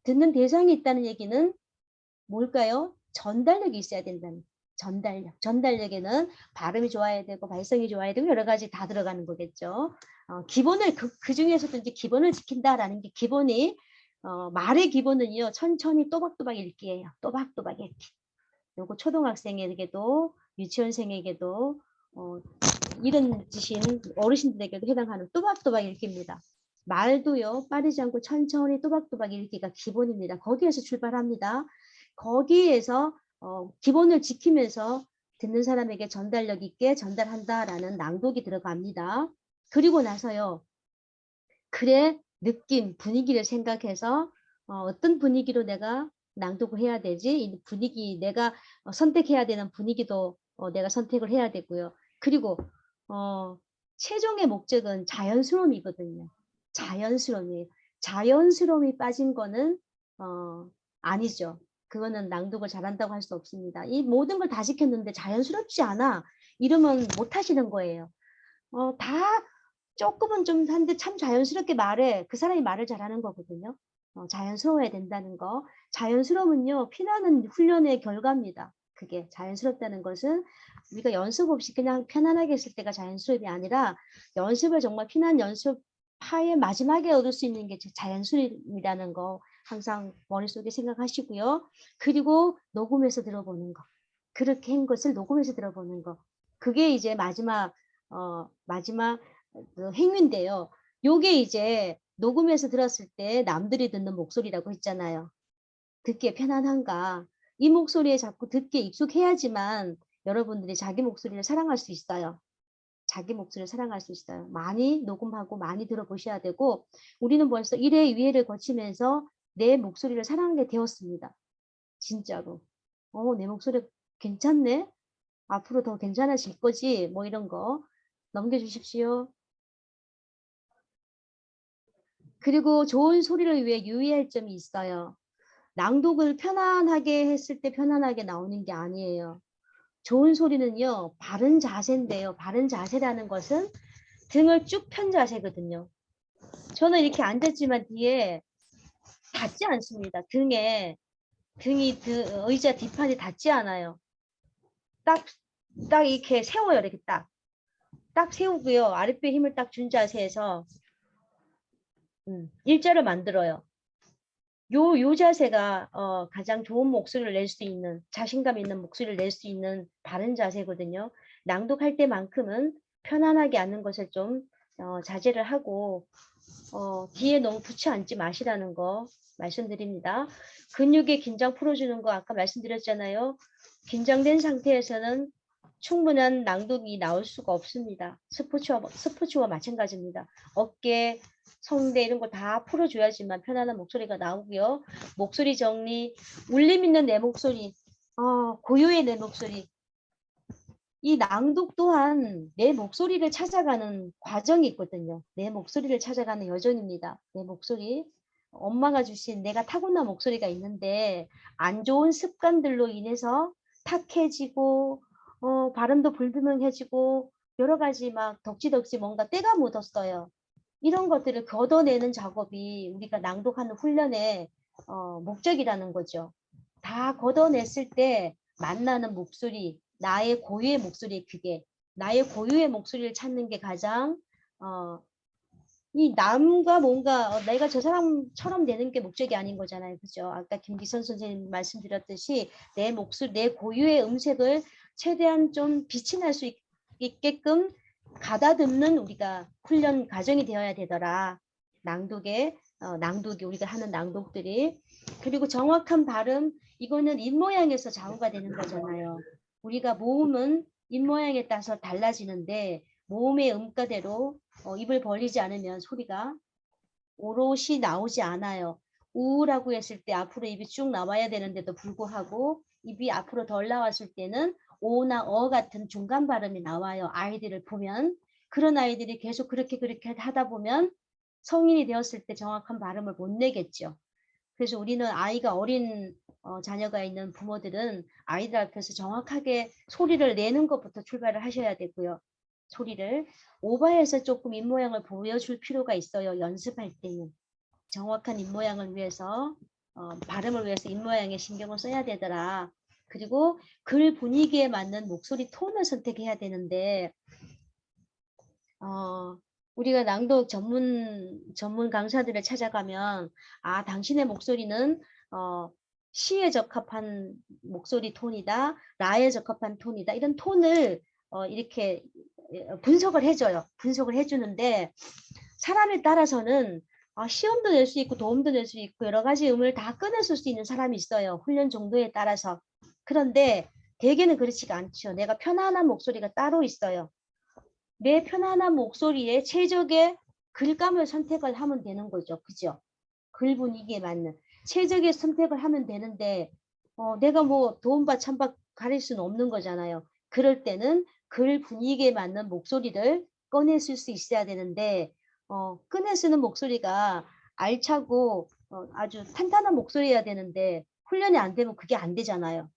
듣는 대상이 있다는 얘기는 뭘까요? 전달력이 있어야 된다는 전달력. 전달력에는 발음이 좋아야 되고 발성이 좋아야 되고 여러 가지 다 들어가는 거겠죠. 기본을 그 중에서도 이제 기본을 지킨다라는 게 기본이 말의 기본은요. 천천히 또박또박 읽기예요. 또박또박 읽기. 요거 초등학생에게도 유치원생에게도 이런 짓인 어르신들에게도 해당하는 또박또박 읽기입니다. 말도요. 빠르지 않고 천천히 또박또박 읽기가 기본입니다. 거기에서 출발합니다. 거기에서 기본을 지키면서 듣는 사람에게 전달력 있게 전달한다라는 낭독이 들어갑니다. 그리고 나서요. 글의 느낌, 분위기를 생각해서 어떤 분위기로 내가 낭독을 해야 되지? 이 분위기, 내가 선택해야 되는 분위기도 내가 선택을 해야 되고요. 그리고 최종의 목적은 자연스러움이거든요. 자연스러움이 빠진 거는 아니죠. 그거는 낭독을 잘한다고 할 수 없습니다. 이 모든 걸 다 지켰는데 자연스럽지 않아. 이러면 못 하시는 거예요. 다 조금은 좀 한데 참 자연스럽게 말해. 그 사람이 말을 잘하는 거거든요. 자연스러워야 된다는 거. 자연스러움은요. 피나는 훈련의 결과입니다. 그게 자연스럽다는 것은 우리가 연습 없이 그냥 편안하게 했을 때가 자연스러움이 아니라 연습을 정말 피난 연습 하의 마지막에 얻을 수 있는 게 자연스러움이라는 거 항상 머릿속에 생각하시고요. 그리고 녹음해서 들어보는 거. 그렇게 한 것을 녹음해서 들어보는 거. 그게 이제 마지막 행위인데요. 요게 이제 녹음해서 들었을 때 남들이 듣는 목소리라고 했잖아요. 듣기에 편안한가. 이 목소리에 자꾸 듣기에 익숙해야지만 여러분들이 자기 목소리를 사랑할 수 있어요. 자기 목소리를 사랑할 수 있어요. 많이 녹음하고 많이 들어보셔야 되고 우리는 벌써 1회, 2회를 거치면서 내 목소리를 사랑하게 되었습니다. 진짜로. 내 목소리 괜찮네? 앞으로 더 괜찮아질 거지? 뭐 이런 거 넘겨주십시오. 그리고 좋은 소리를 위해 유의할 점이 있어요. 낭독을 편안하게 했을 때 편안하게 나오는 게 아니에요. 좋은 소리는요, 바른 자세인데요. 바른 자세라는 것은 등을 쭉 편 자세거든요. 저는 이렇게 앉았지만 뒤에 닿지 않습니다. 등이 의자 뒷판이 닿지 않아요. 딱 이렇게 세워요. 이렇게 딱 세우고요. 아랫배 힘을 딱 준 자세에서 일자를 만들어요. 요 자세가 가장 좋은 목소리를 낼 수 있는, 자신감 있는 목소리를 낼 수 있는 바른 자세거든요. 낭독할 때만큼은 편안하게 앉는 것을 좀 자제를 하고 뒤에 너무 붙여 앉지 마시라는 거 말씀드립니다. 근육의 긴장 풀어주는 거 아까 말씀드렸잖아요. 긴장된 상태에서는 충분한 낭독이 나올 수가 없습니다. 스포츠와 마찬가지입니다. 어깨, 성대 이런 거 다 풀어줘야지만 편안한 목소리가 나오고요. 목소리 정리, 울림 있는 내 목소리, 고유의 내 목소리. 이 낭독 또한 내 목소리를 찾아가는 과정이 있거든요. 내 목소리를 찾아가는 여정입니다. 내 목소리. 엄마가 주신 내가 타고난 목소리가 있는데 안 좋은 습관들로 인해서 탁해지고 발음도 불분명해지고 여러 가지 막 덕지덕지 뭔가 때가 묻었어요. 이런 것들을 걷어내는 작업이 우리가 낭독하는 훈련의 목적이라는 거죠. 다 걷어냈을 때 만나는 목소리, 나의 고유의 목소리, 그게 나의 고유의 목소리를 찾는 게 가장 이 남과 뭔가 내가 저 사람처럼 되는 게 목적이 아닌 거잖아요. 그죠? 아까 김기선 선생님 말씀드렸듯이 내 목소리, 내 고유의 음색을 최대한 좀 빛이 날 수 있게끔 가다듬는 우리가 훈련 과정이 되어야 되더라. 낭독이 우리가 하는 낭독들이. 그리고 정확한 발음, 이거는 입모양에서 좌우가 되는 거잖아요. 우리가 모음은 입모양에 따라서 달라지는데 모음의 음가대로 입을 벌리지 않으면 소리가 오롯이 나오지 않아요. 우라고 했을 때 앞으로 입이 쭉 나와야 되는데도 불구하고 입이 앞으로 덜 나왔을 때는 오나 같은 중간 발음이 나와요. 아이들을 보면. 그런 아이들이 계속 그렇게 하다 보면 성인이 되었을 때 정확한 발음을 못 내겠죠. 그래서 우리는 아이가 어린 자녀가 있는 부모들은 아이들 앞에서 정확하게 소리를 내는 것부터 출발을 하셔야 되고요. 소리를 오버해서 조금 입모양을 보여줄 필요가 있어요. 연습할 때는. 정확한 입모양을 위해서 발음을 위해서 입모양에 신경을 써야 되더라. 그리고 글 분위기에 맞는 목소리 톤을 선택해야 되는데 우리가 낭독 전문 강사들을 찾아가면 당신의 목소리는 시에 적합한 목소리 톤이다. 라에 적합한 톤이다. 이런 톤을 이렇게 분석을 해줘요. 분석을 해주는데 사람에 따라서는 시험도 낼 수 있고 도움도 낼 수 있고 여러 가지 음을 다 꺼내줄 수 있는 사람이 있어요. 훈련 정도에 따라서. 그런데 대개는 그렇지가 않죠. 내가 편안한 목소리가 따로 있어요. 내 편안한 목소리에 최적의 글감을 선택을 하면 되는 거죠. 그죠? 글 분위기에 맞는 최적의 선택을 하면 되는데 내가 뭐 도움받 찬받 가릴 수는 없는 거잖아요. 그럴 때는 글 분위기에 맞는 목소리를 꺼내쓸 수 있어야 되는데 꺼내 쓰는 목소리가 알차고 아주 탄탄한 목소리여야 되는데 훈련이 안 되면 그게 안 되잖아요.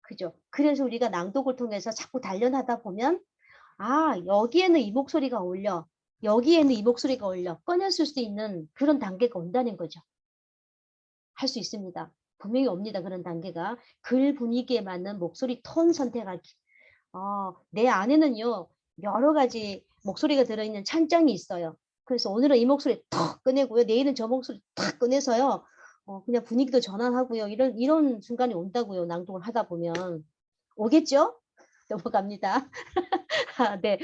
그죠? 그래서 우리가 낭독을 통해서 자꾸 단련하다 보면 여기에는 이 목소리가 어울려. 여기에는 이 목소리가 어울려. 꺼내쓸 수 있는 그런 단계가 온다는 거죠. 할 수 있습니다. 분명히 옵니다. 그런 단계가. 글 분위기에 맞는 목소리 톤 선택하기. 내 안에는요. 여러 가지 목소리가 들어있는 찬장이 있어요. 그래서 오늘은 이 목소리 탁 꺼내고요. 내일은 저 목소리 탁 꺼내서요. 그냥 분위기도 전환하고요. 이런 순간이 온다고요. 낭독을 하다 보면. 오겠죠? 넘어갑니다. 네.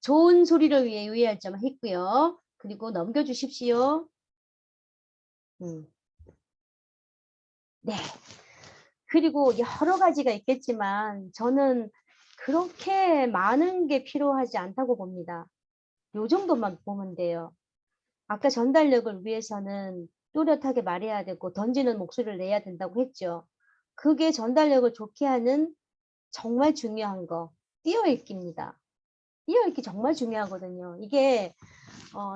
좋은 소리를 위해 유의할 점을 했고요. 그리고 넘겨주십시오. 네. 그리고 여러 가지가 있겠지만 저는 그렇게 많은 게 필요하지 않다고 봅니다. 요 정도만 보면 돼요. 아까 전달력을 위해서는 또렷하게 말해야 되고 던지는 목소리를 내야 된다고 했죠. 그게 전달력을 좋게 하는 정말 중요한 거, 띄어읽기입니다. 띄어읽기 정말 중요하거든요. 이게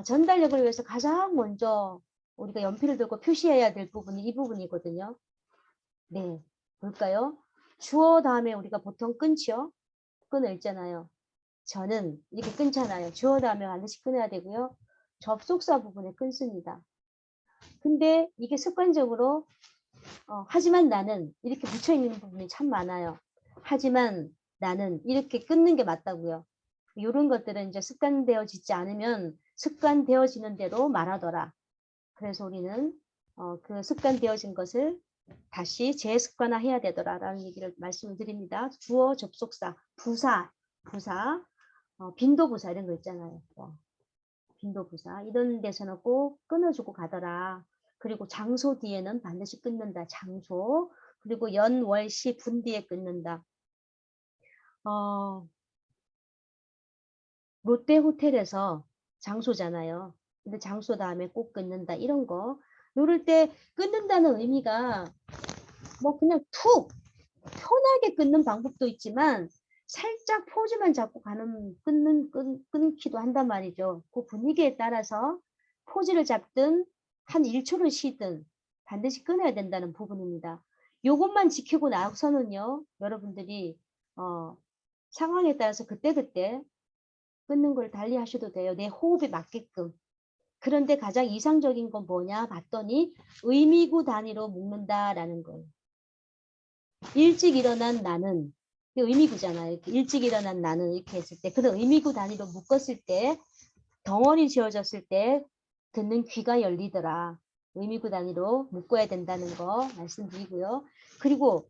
전달력을 위해서 가장 먼저 우리가 연필을 들고 표시해야 될 부분이 이 부분이거든요. 네, 볼까요? 주어 다음에 우리가 보통 끊죠. 끊어 읽잖아요. 저는 이렇게 끊잖아요. 주어 다음에 반드시 끊어야 되고요. 접속사 부분에 끊습니다. 근데 이게 습관적으로 하지만 나는 이렇게 붙여있는 부분이 참 많아요. 하지만 나는 이렇게 끊는 게 맞다고요. 이런 것들은 이제 습관되어지지 않으면 습관되어지는 대로 말하더라. 그래서 우리는 그 습관되어진 것을 다시 재습관화해야 되더라라는 얘기를 말씀드립니다. 주어, 접속사, 부사, 빈도부사 이런 거 있잖아요. 빈도부사 이런 데서는 꼭 끊어주고 가더라. 그리고 장소 뒤에는 반드시 끊는다. 장소. 그리고 연, 월, 시, 분 뒤에 끊는다. 롯데 호텔에서 장소잖아요. 근데 장소 다음에 꼭 끊는다. 이런 거. 이럴 때 끊는다는 의미가 뭐 그냥 툭 편하게 끊는 방법도 있지만 살짝 포즈만 잡고 끊기도 한단 말이죠. 그 분위기에 따라서 포즈를 잡든 한 1초를 쉬든 반드시 끊어야 된다는 부분입니다. 요것만 지키고 나서는요, 여러분들이 상황에 따라서 그때그때 끊는 걸 달리 하셔도 돼요. 내 호흡에 맞게끔. 그런데 가장 이상적인 건 뭐냐 봤더니 의미구 단위로 묶는다라는 거예요. 일찍 일어난 나는 의미구잖아요. 이렇게 일찍 일어난 나는 이렇게 했을 때 그런 의미구 단위로 묶었을 때 덩어리 지어졌을 때 듣는 귀가 열리더라. 의미구 단위로 묶어야 된다는 거 말씀드리고요. 그리고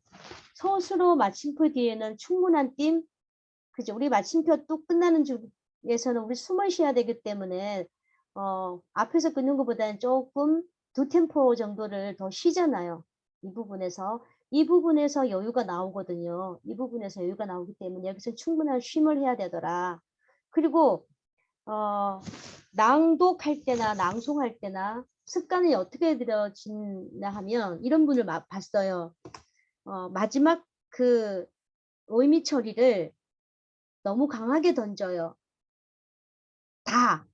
서술어 마침표 뒤에는 충분한 뜀, 그죠? 우리 마침표 또 끝나는 중에서는 우리 숨을 쉬어야 되기 때문에 앞에서 끊는 것보다는 조금 두 템포 정도를 더 쉬잖아요. 이 부분에서 여유가 나오거든요. 이 부분에서 여유가 나오기 때문에 여기서 충분한 쉼을 해야 되더라. 그리고 낭독할 때나 낭송할 때나 습관이 어떻게 들여지나 하면 이런 분을 봤어요. 마지막 그 의미 처리를 너무 강하게 던져요. 다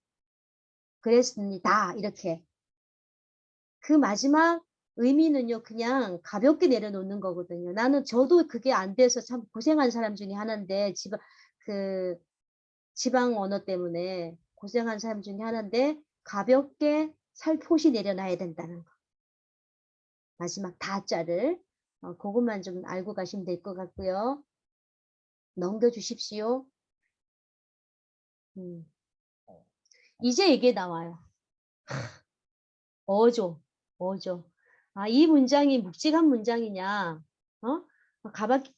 그랬습니다. 이렇게. 그 마지막 의미는요, 그냥 가볍게 내려놓는 거거든요. 저도 그게 안 돼서 참 고생한 사람 중에 하나인데, 지방 언어 때문에 고생한 사람 중에 하나인데, 가볍게 살포시 내려놔야 된다는 거. 마지막 다자를. 그것만 좀 알고 가시면 될 것 같고요. 넘겨주십시오. 이제 이게 나와요. 어조. 이 문장이 묵직한 문장이냐,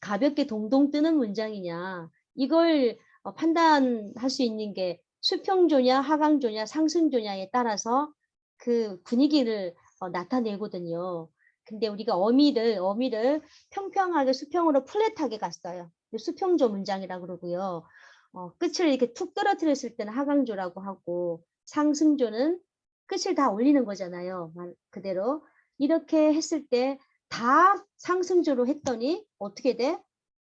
가볍게 동동 뜨는 문장이냐, 이걸 판단할 수 있는 게 수평조냐, 하강조냐, 상승조냐에 따라서 그 분위기를 나타내거든요. 근데 우리가 어미를 평평하게 수평으로 플랫하게 갔어요. 수평조 문장이라고 그러고요. 끝을 이렇게 툭 떨어뜨렸을 때는 하강조라고 하고, 상승조는 끝을 다 올리는 거잖아요. 말 그대로. 이렇게 했을 때 다 상승조로 했더니 어떻게 돼?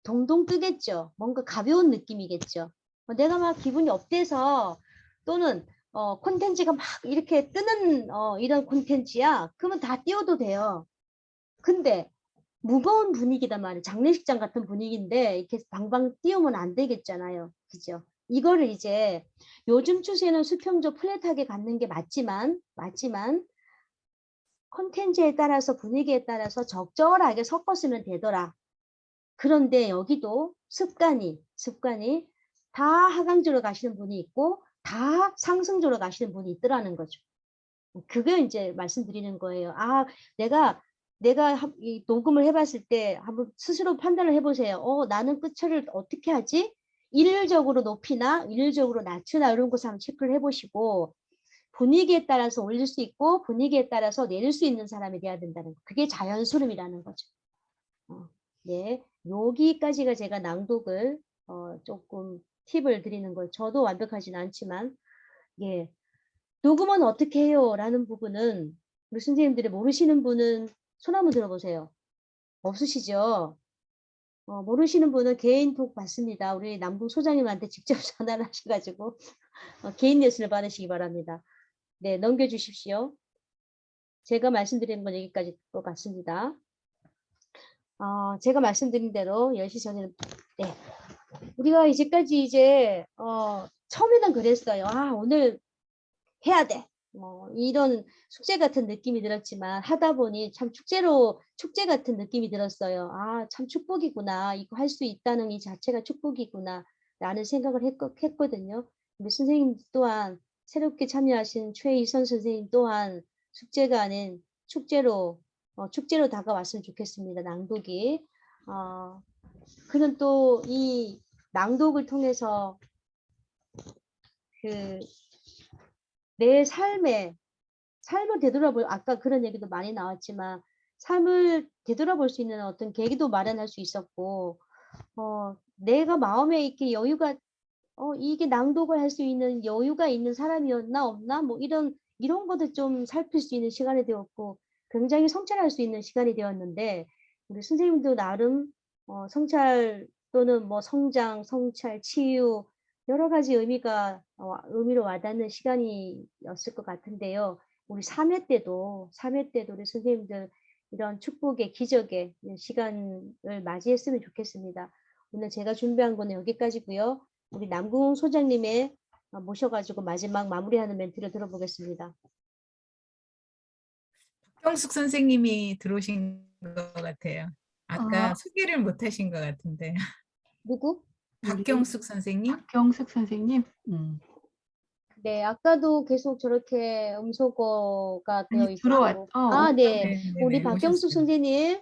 동동 뜨겠죠. 뭔가 가벼운 느낌이겠죠. 내가 막 기분이 업돼서 또는 콘텐츠가 막 이렇게 뜨는 이런 콘텐츠야. 그러면 다 띄워도 돼요. 근데 무거운 분위기단 말이에요. 장례식장 같은 분위기인데 이렇게 방방 띄우면 안 되겠잖아요. 그죠? 이거를 이제 요즘 추세는 수평조 플랫하게 갖는 게 맞지만 콘텐츠에 따라서 분위기에 따라서 적절하게 섞었으면 되더라. 그런데 여기도 습관이 다 하강조로 가시는 분이 있고 다 상승조로 가시는 분이 있더라는 거죠. 그게 이제 말씀드리는 거예요. 내가 이 녹음을 해봤을 때 한번 스스로 판단을 해보세요. 나는 끝을 어떻게 하지? 일률적으로 높이나 일률적으로 낮추나 이런 것을 한번 체크를 해보시고 분위기에 따라서 올릴 수 있고 분위기에 따라서 내릴 수 있는 사람이 돼야 된다는 거. 그게 자연스러움이라는 거죠. 네, 여기까지가 제가 낭독을 조금 팁을 드리는 걸 저도 완벽하진 않지만 예. 녹음은 어떻게 해요? 라는 부분은 우리 선생님들이 모르시는 분은 손 한번 들어보세요. 없으시죠? 모르시는 분은 개인톡 받습니다. 우리 남궁 소장님한테 직접 전화를 하셔가지고 개인 레슨을 받으시기 바랍니다. 네, 넘겨주십시오. 제가 말씀드리는 건 여기까지 것 같습니다. 제가 말씀드린 대로 10시 전에는 네. 우리가 이제까지 이제 처음에는 그랬어요. 오늘 해야 돼. 이런 숙제 같은 느낌이 들었지만 하다 보니 참 축제 같은 느낌이 들었어요. 참 축복이구나. 이거 할 수 있다는 이 자체가 축복이구나. 라는 생각을 했거든요. 우리 선생님 또한 새롭게 참여하신 최희선 선생님 또한 숙제가 아닌 축제로 다가왔으면 좋겠습니다. 낭독이. 그는 또 이 낭독을 통해서 내 삶을 되돌아볼 아까 그런 얘기도 많이 나왔지만 삶을 되돌아볼 수 있는 어떤 계기도 마련할 수 있었고 내가 마음에 이렇게 여유가 이게 낭독을 할 수 있는 여유가 있는 사람이었나 없나 뭐 이런 것도 좀 살필 수 있는 시간이 되었고 굉장히 성찰할 수 있는 시간이 되었는데 우리 선생님도 나름 성찰 또는 뭐 성장, 성찰, 치유 여러 가지 의미로 와닿는 시간이었을 것 같은데요. 우리 3회 때도 우리 선생님들 이런 축복의 기적의 시간을 맞이했으면 좋겠습니다. 오늘 제가 준비한 거는 여기까지고요. 우리 남궁 소장님의 모셔가지고 마지막 마무리하는 멘트를 들어보겠습니다. 박경숙 선생님이 들어오신 것 같아요. 아까 어. 소개를 못 하신 것 같은데. 누구? 박경숙 선생님? 박경숙 선생님. 네, 아까도 계속 저렇게 음소거가 되어 아니, 들어왔. 있고. 네. 네, 우리 네, 박경숙 오셨어요. 선생님.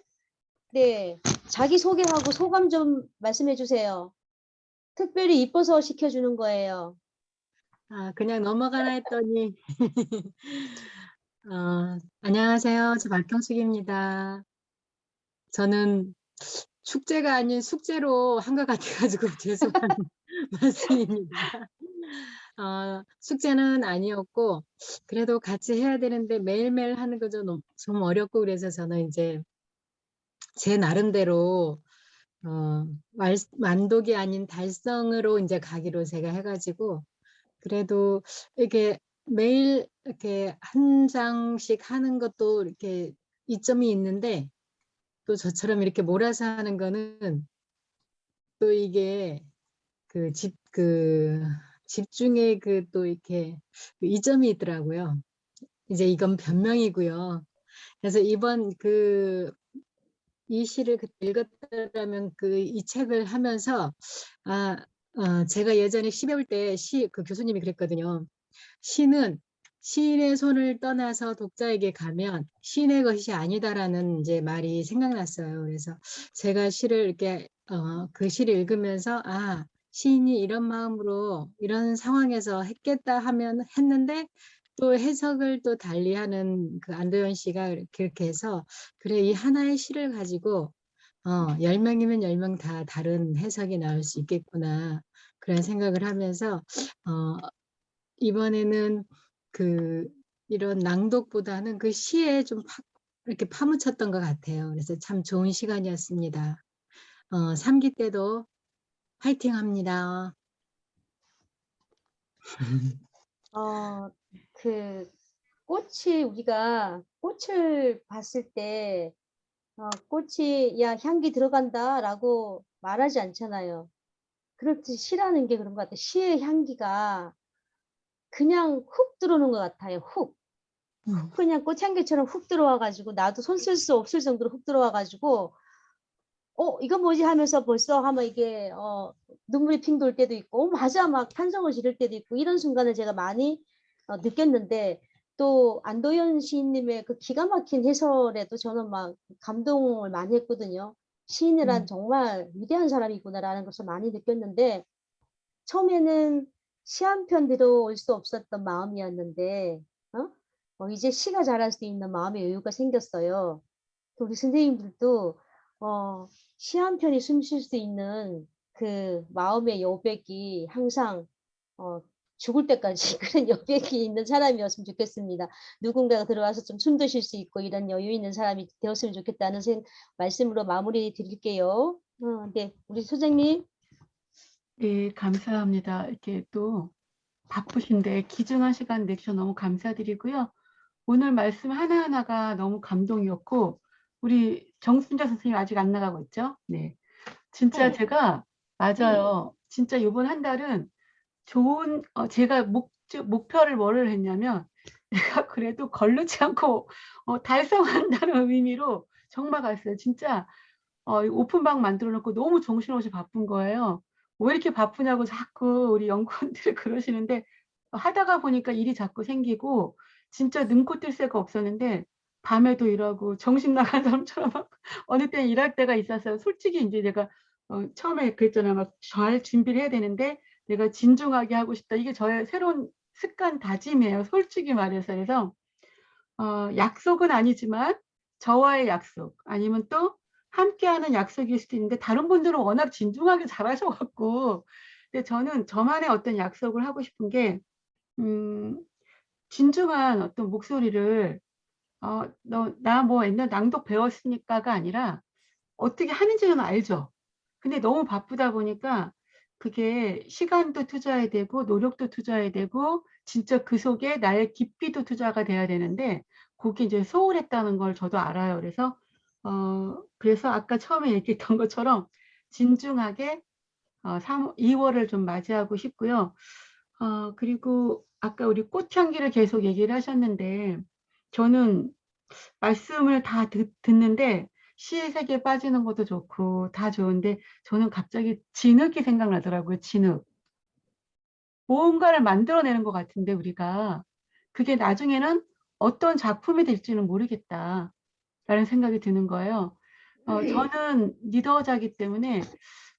네. 자기 소개하고 소감 좀 말씀해 주세요. 특별히 이뻐서 시켜주는 거예요. 그냥 넘어가나 했더니 안녕하세요. 저 박경숙입니다. 저는 축제가 아닌 숙제로 한 것 같아가지고 죄송한 말씀입니다. 숙제는 아니었고 그래도 같이 해야 되는데 매일매일 하는 거 좀 어렵고 그래서 저는 이제 제 나름대로 만독이 아닌 달성으로 이제 가기로 제가 해가지고 그래도 이렇게 매일 이렇게 한 장씩 하는 것도 이렇게 이점이 있는데 또 저처럼 이렇게 몰아서 하는 거는 또 이게 집중의 또 이렇게 이점이 있더라고요. 이제 이건 변명이고요. 그래서 이번 이 시를 읽었다라면 이 책을 하면서 제가 예전에 시 배울 때 교수님이 그랬거든요. 시는 시인의 손을 떠나서 독자에게 가면 시인의 것이 아니다라는 이제 말이 생각났어요. 그래서 제가 시를 이렇게 그 시를 읽으면서 시인이 이런 마음으로 이런 상황에서 했겠다 하면 했는데 또 해석을 또 달리하는 안도현 씨가 그렇게 해서 그래 이 하나의 시를 가지고 10명이면 10명 다 다른 해석이 나올 수 있겠구나 그런 생각을 하면서 이번에는 이런 낭독보다는 그 시에 좀 이렇게 파묻혔던 것 같아요. 그래서 참 좋은 시간이었습니다. 3기 때도 화이팅 합니다. 우리가 꽃을 봤을 때 꽃이 야 향기 들어간다라고 말하지 않잖아요. 그렇듯이 시라는 게 그런 것 같아요. 시의 향기가 그냥 훅 들어오는 것 같아요. 훅 그냥 꽃향기처럼 훅 들어와가지고 나도 손 쓸 수 없을 정도로 훅 들어와가지고 이거 뭐지 하면서 벌써 하면 이게 눈물이 핑 돌 때도 있고 맞아 막 탄성을 지를 때도 있고 이런 순간을 제가 많이 느꼈는데 또 안도현 시인님의 그 기가 막힌 해설에도 저는 막 감동을 많이 했거든요. 시인이란 정말 위대한 사람이구나라는 것을 많이 느꼈는데 처음에는 시 한 편 들어올 수 없었던 마음이었는데 이제 시가 자랄 수 있는 마음의 여유가 생겼어요. 우리 선생님들도 시 한 편이 숨 쉴 수 있는 그 마음의 여백이 항상 죽을 때까지 그런 여백이 있는 사람이었으면 좋겠습니다. 누군가가 들어와서 좀 숨도 쉴 수 있고 이런 여유 있는 사람이 되었으면 좋겠다는 말씀으로 마무리 드릴게요. 네, 우리 소장님. 네, 감사합니다. 이렇게 또 바쁘신데 귀중한 시간 내주셔서 너무 감사드리고요. 오늘 말씀 하나하나가 너무 감동이었고, 우리 정순자 선생님 아직 안 나가고 있죠? 네. 진짜 제가, 맞아요. 진짜 이번 한 달은 좋은, 제가 목표를 뭐를 했냐면, 내가 그래도 걸르지 않고 달성한다는 의미로 정말 갔어요. 진짜 오픈방 만들어 놓고 너무 정신없이 바쁜 거예요. 왜 이렇게 바쁘냐고 자꾸 우리 연구원들이 그러시는데, 하다가 보니까 일이 자꾸 생기고 진짜 눈코 뜰 새가 없었는데 밤에도 일하고 정신 나간 사람처럼 막 어느 때 일할 때가 있었어요. 솔직히 이제 내가 처음에 그랬잖아요. 막 잘 준비를 해야 되는데 내가 진중하게 하고 싶다. 이게 저의 새로운 습관 다짐이에요. 솔직히 말해서. 그래서 약속은 아니지만 저와의 약속 아니면 또 함께하는 약속일 수도 있는데 다른 분들은 워낙 진중하게 잘하셔갖고 근데 저는 저만의 어떤 약속을 하고 싶은 게 진중한 어떤 목소리를 나 뭐 옛날 낭독 배웠으니까가 아니라 어떻게 하는지는 알죠. 근데 너무 바쁘다 보니까 그게 시간도 투자해야 되고 노력도 투자해야 되고 진짜 그 속에 나의 깊이도 투자가 돼야 되는데 그게 이제 소홀했다는 걸 저도 알아요. 그래서 아까 처음에 얘기했던 것처럼 진중하게 2월을 좀 맞이하고 싶고요. 그리고 아까 우리 꽃향기를 계속 얘기를 하셨는데 저는 말씀을 다 듣는데 시의 세계에 빠지는 것도 좋고 다 좋은데 저는 갑자기 진흙이 생각나더라고요. 진흙. 뭔가를 만들어내는 것 같은데 우리가 그게 나중에는 어떤 작품이 될지는 모르겠다라는 생각이 드는 거예요. 저는 리더자이기 때문에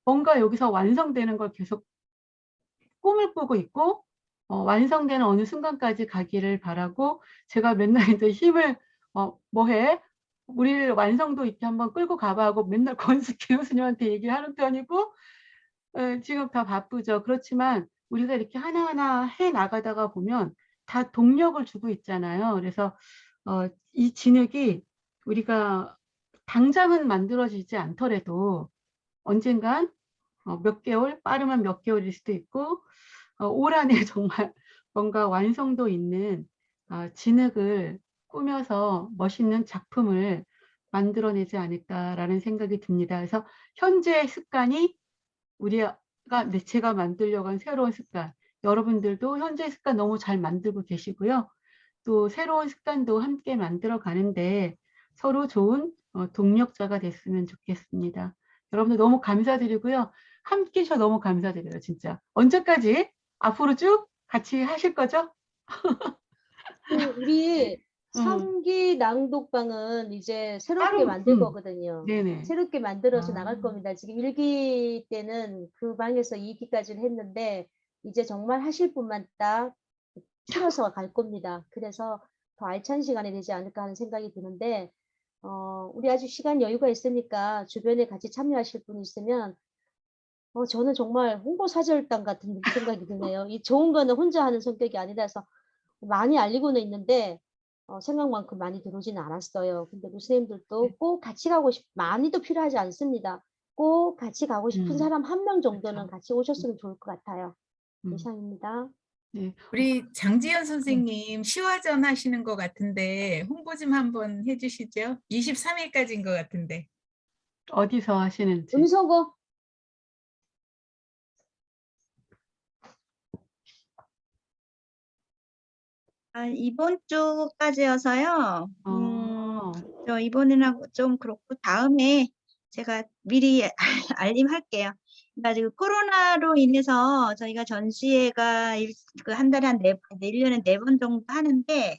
뭔가 여기서 완성되는 걸 계속 꿈을 꾸고 있고 완성되는 어느 순간까지 가기를 바라고 제가 맨날 이제 힘을 뭐해? 우리를 완성도 있게 한번 끌고 가봐 하고 맨날 권숙희 교수님한테 얘기하는 편이고 지금 다 바쁘죠. 그렇지만 우리가 이렇게 하나하나 해 나가다가 보면 다 동력을 주고 있잖아요. 그래서 이 진흙이 우리가 당장은 만들어지지 않더라도 언젠간 몇 개월, 빠르면 몇 개월일 수도 있고 올 한해 정말 뭔가 완성도 있는 진흙을 꾸며서 멋있는 작품을 만들어내지 않을까라는 생각이 듭니다. 그래서 현재의 습관이 제가 만들려고 한 새로운 습관, 여러분들도 현재의 습관 너무 잘 만들고 계시고요. 또 새로운 습관도 함께 만들어 가는데 서로 좋은 동력자가 됐으면 좋겠습니다. 여러분들 너무 감사드리고요. 함께 해주셔서 너무 감사드려요. 진짜. 언제까지? 앞으로 쭉 같이 하실 거죠? 우리 3기 낭독방은 이제 새롭게 따로, 만들 거거든요. 네네. 새롭게 만들어서 나갈 겁니다. 지금 1기 때는 그 방에서 2기까지를 했는데 이제 정말 하실 분만 딱 추려서 갈 겁니다. 그래서 더 알찬 시간이 되지 않을까 하는 생각이 드는데 우리 아주 시간 여유가 있으니까 주변에 같이 참여하실 분 있으면 저는 정말 홍보사절단 같은 생각이 드네요. 이 좋은 거는 혼자 하는 성격이 아니라서 많이 알리고는 있는데 생각만큼 많이 들어오지는 않았어요. 근데 선생님들도 꼭 같이 가고 많이도 필요하지 않습니다. 꼭 같이 가고 싶은 사람 한 명 정도는 같이 오셨으면 좋을 것 같아요. 이상입니다. 네. 우리 장지연 선생님 시화전 하시는 것 같은데 홍보 좀 한번 해주시죠. 23일까지인 것 같은데. 어디서 하시는지. 음소거. 이번 주까지여서요. 저 이번에는 좀 그렇고 다음에 제가 미리 알림할게요. 그러니까 지금 코로나로 인해서 저희가 전시회가 한 달에 1년에 4번 정도 하는데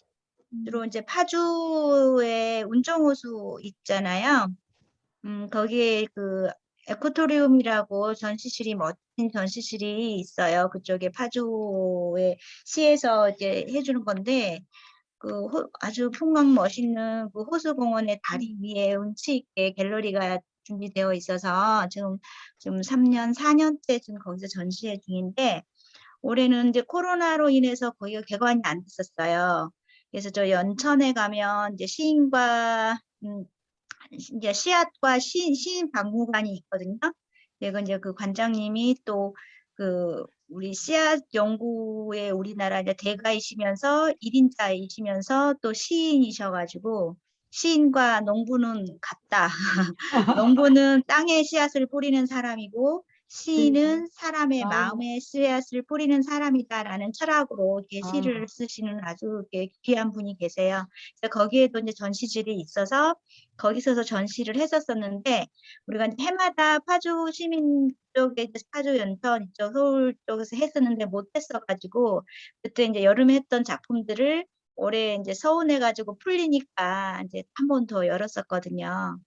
주로 이제 파주에 운정호수 있잖아요. 거기에 그 에코토리움이라고 전시실이 멋진 전시실이 있어요. 그쪽에 파주에 시에서 이제 해주는 건데 아주 풍광 멋있는 그 호수공원의 다리 위에 운치 있게 갤러리가 준비되어 있어서 지금 3년, 4년째 지금 거기서 전시회 중인데 올해는 이제 코로나로 인해서 거기가 개관이 안 됐었어요. 그래서 저 연천에 가면 이제 시인과 이제 씨앗과 시인 박물관이 있거든요. 그리고 이제 그 관장님이 또 그 우리 씨앗 연구에 우리나라 이제 대가이시면서 1인자이시면서 또 시인이셔가지고 시인과 농부는 같다. 농부는 땅에 씨앗을 뿌리는 사람이고 시인은 사람의 마음에 씨앗을 뿌리는 사람이다라는 철학으로 이렇게 시를 쓰시는 아주 이렇게 귀한 분이 계세요. 그래서 거기에도 이제 전시실이 있어서 거기서도 전시를 했었었는데 우리가 이제 해마다 파주 시민 쪽에 이제 파주 연천 이쪽 서울 쪽에서 했었는데 못했어가지고 그때 이제 여름에 했던 작품들을 올해 이제 서운해가지고 풀리니까 이제 한 번 더 열었었거든요.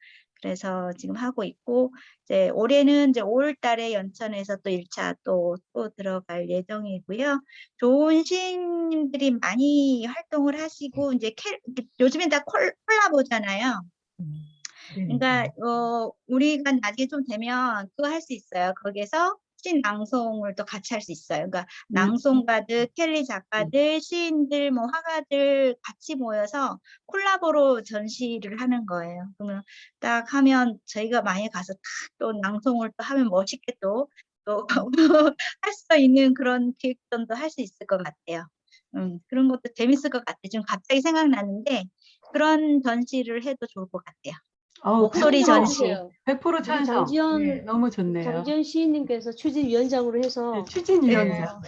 그래서 지금 하고 있고 이제 올해는 이제 5월 달에 연천에서 또 1차 또 들어갈 예정이고요. 좋은 시인님들이 많이 활동을 하시고 이제 요즘엔 다 콜라보잖아요. 그러니까 우리가 나중에 좀 되면 그거 할 수 있어요. 거기에서 신 낭송을 또 같이 할 수 있어요. 그러니까 낭송가들, 켈리 작가들, 시인들, 뭐 화가들 같이 모여서 콜라보로 전시를 하는 거예요. 그러면 딱 하면 저희가 많이 가서 딱 또 낭송을 또 하면 멋있게 또 할 수 있는 그런 기획전도 할 수 있을 것 같아요. 그런 것도 재밌을 것 같아요. 지금 갑자기 생각나는데 그런 전시를 해도 좋을 것 같아요. 목소리 전시. 100% 찬성. 장지연 너무 좋네요. 장지연 시인님께서 추진위원장으로 해서 추진위원장.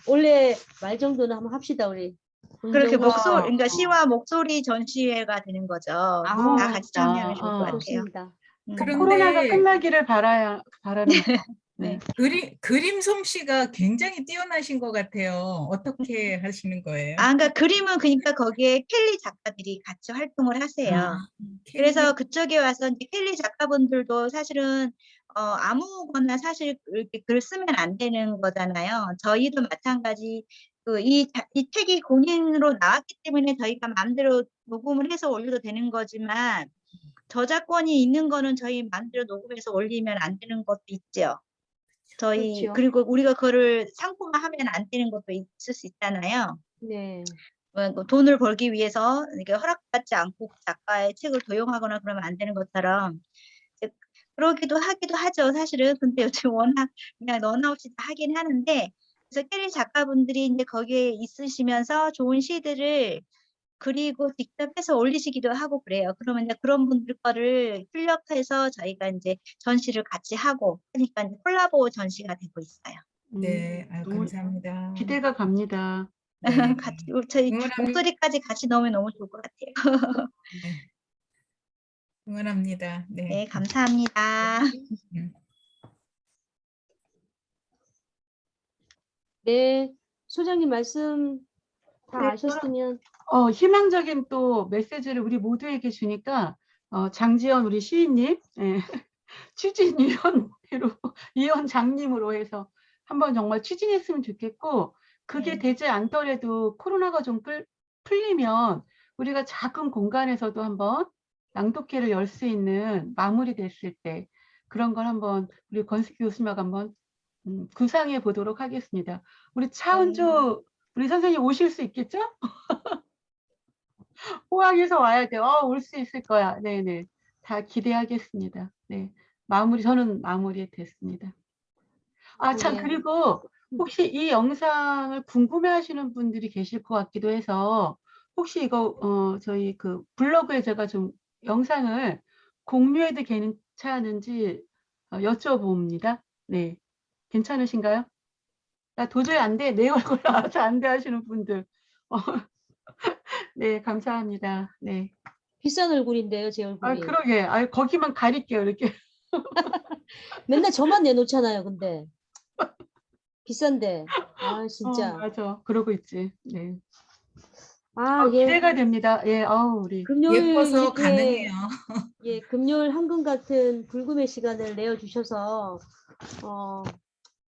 원래 말 정도는 한번 합시다 우리. 그렇게 긍정과 그러니까 시와 목소리 전시회가 되는 거죠. 다 같이 참여하면 좋을 것 같아요. 좋습니다. 코로나가 그런데 끝나기를 바라는 네. 그림 솜씨가 굉장히 뛰어나신 것 같아요. 어떻게 하시는 거예요? 그러니까 그림은 그러니까 거기에 켈리 작가들이 같이 활동을 하세요. 그래서 그쪽에 와서 이제 켈리 작가분들도 사실은 아무거나 사실 이렇게 글 쓰면 안 되는 거잖아요. 저희도 마찬가지 이 책이 공인으로 나왔기 때문에 저희가 마음대로 녹음을 해서 올려도 되는 거지만 저작권이 있는 거는 저희 마음대로 녹음해서 올리면 안 되는 것도 있죠. 그렇죠. 그리고 우리가 그거를 상품화하면 안 되는 것도 있을 수 있잖아요. 네. 돈을 벌기 위해서 이게 허락받지 않고 작가의 책을 도용하거나 그러면 안 되는 것처럼 그러기도 하기도 하죠. 사실은 근데 요즘 워낙 그냥 너나 없이 다 하긴 하는데 그래서 켈리 작가분들이 이제 거기에 있으시면서 좋은 시들을 그리고 직접 해서 올리시기도 하고 그래요. 그러면 이제 그런 분들 거를 출력해서 저희가 이제 전시를 같이 하고 하니까 이제 콜라보 전시가 되고 있어요. 네, 감사합니다. 기대가 갑니다. 네. 같이 저희 목소리까지 같이 넣으면 너무 좋을 것 같아요. 네. 응원합니다. 네. 네, 감사합니다. 네, 소장님 말씀 다 아셨으면 희망적인 또 메시지를 우리 모두에게 주니까 장지연 우리 시인님 위원장님으로 해서 한번 정말 추진했으면 좋겠고 그게 되지 않더라도 코로나가 좀 풀리면 우리가 작은 공간에서도 한번 낭독회를 열 수 있는 마무리됐을 때 그런 걸 한번 우리 권숙희 교수님하고 한번 구상해 보도록 하겠습니다. 우리 차은주 우리 선생님 오실 수 있겠죠? 포항에서 와야 돼. 올 수 있을 거야. 네네. 다 기대하겠습니다. 네. 저는 마무리 됐습니다. 참, 그리고 혹시 이 영상을 궁금해 하시는 분들이 계실 것 같기도 해서 혹시 이거, 저희 그 블로그에 제가 좀 영상을 공유해도 괜찮은지 여쭤봅니다. 네. 괜찮으신가요? 나 도저히 안 돼. 내 얼굴 나와서 안 돼 하시는 분들. 네, 감사합니다. 네. 비싼 얼굴인데요, 제 얼굴이. 그러게. 거기만 가릴게요, 이렇게. 맨날 저만 내놓잖아요, 근데. 비싼데. 진짜. 맞아. 그러고 있지. 네. 예. 기대가 됩니다. 예, 우리. 금요일 예뻐서 이렇게 가능해요. 예, 금요일 황금 같은 불금의 시간을 내어주셔서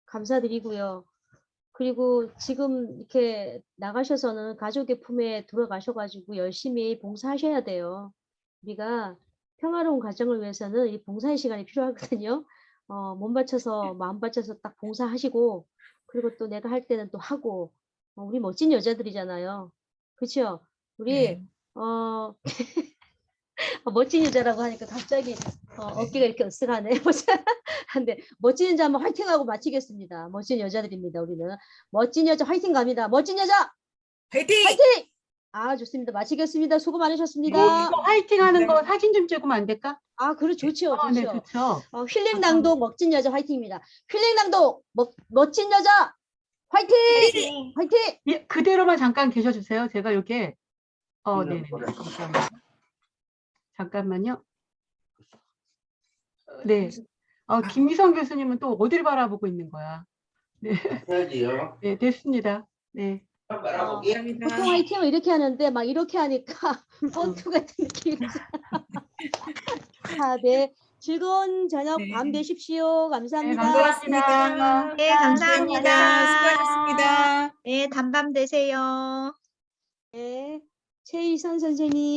감사드리고요. 그리고 지금 이렇게 나가셔서는 가족의 품에 들어가셔가지고 열심히 봉사하셔야 돼요. 우리가 평화로운 가정을 위해서는 이 봉사의 시간이 필요하거든요. 몸 바쳐서 마음 바쳐서 딱 봉사하시고 그리고 또 내가 할 때는 또 하고 우리 멋진 여자들이잖아요. 그렇죠? 우리 네. 멋진 여자라고 하니까 갑자기 어깨가 이렇게 으쓱하네. 근데 멋진 여자 한번 화이팅하고 마치겠습니다. 멋진 여자들입니다. 우리는 멋진 여자 화이팅 갑니다. 멋진 여자 화이팅! 화이팅! 아 좋습니다. 마치겠습니다. 수고 많으셨습니다. 이거 화이팅 하는 거 사진 좀 찍으면 안 될까? 아 그래 좋죠. 네, 좋죠. 좋죠. 힐링 낭독 멋진 여자 화이팅입니다. 힐링 낭독 멋진 여자 화이팅! 화이팅! 예, 그대로만 잠깐 계셔주세요. 제가 이렇게 네, 잠깐만요. 네. 김미성 교수님은 또 어디를 바라보고 있는 거야? 네. 네, 됐습니다. 네. 보통 화이팅을 이렇게 하는데 막 이렇게 하니까 펀트 같은 느낌이 네. 즐거운 저녁 네. 밤 되십시오. 감사합니다. 반갑습니다. 네, 감사합니다. 수고하셨습니다. 네, 단밤 되세요. 네. 최희선 선생님.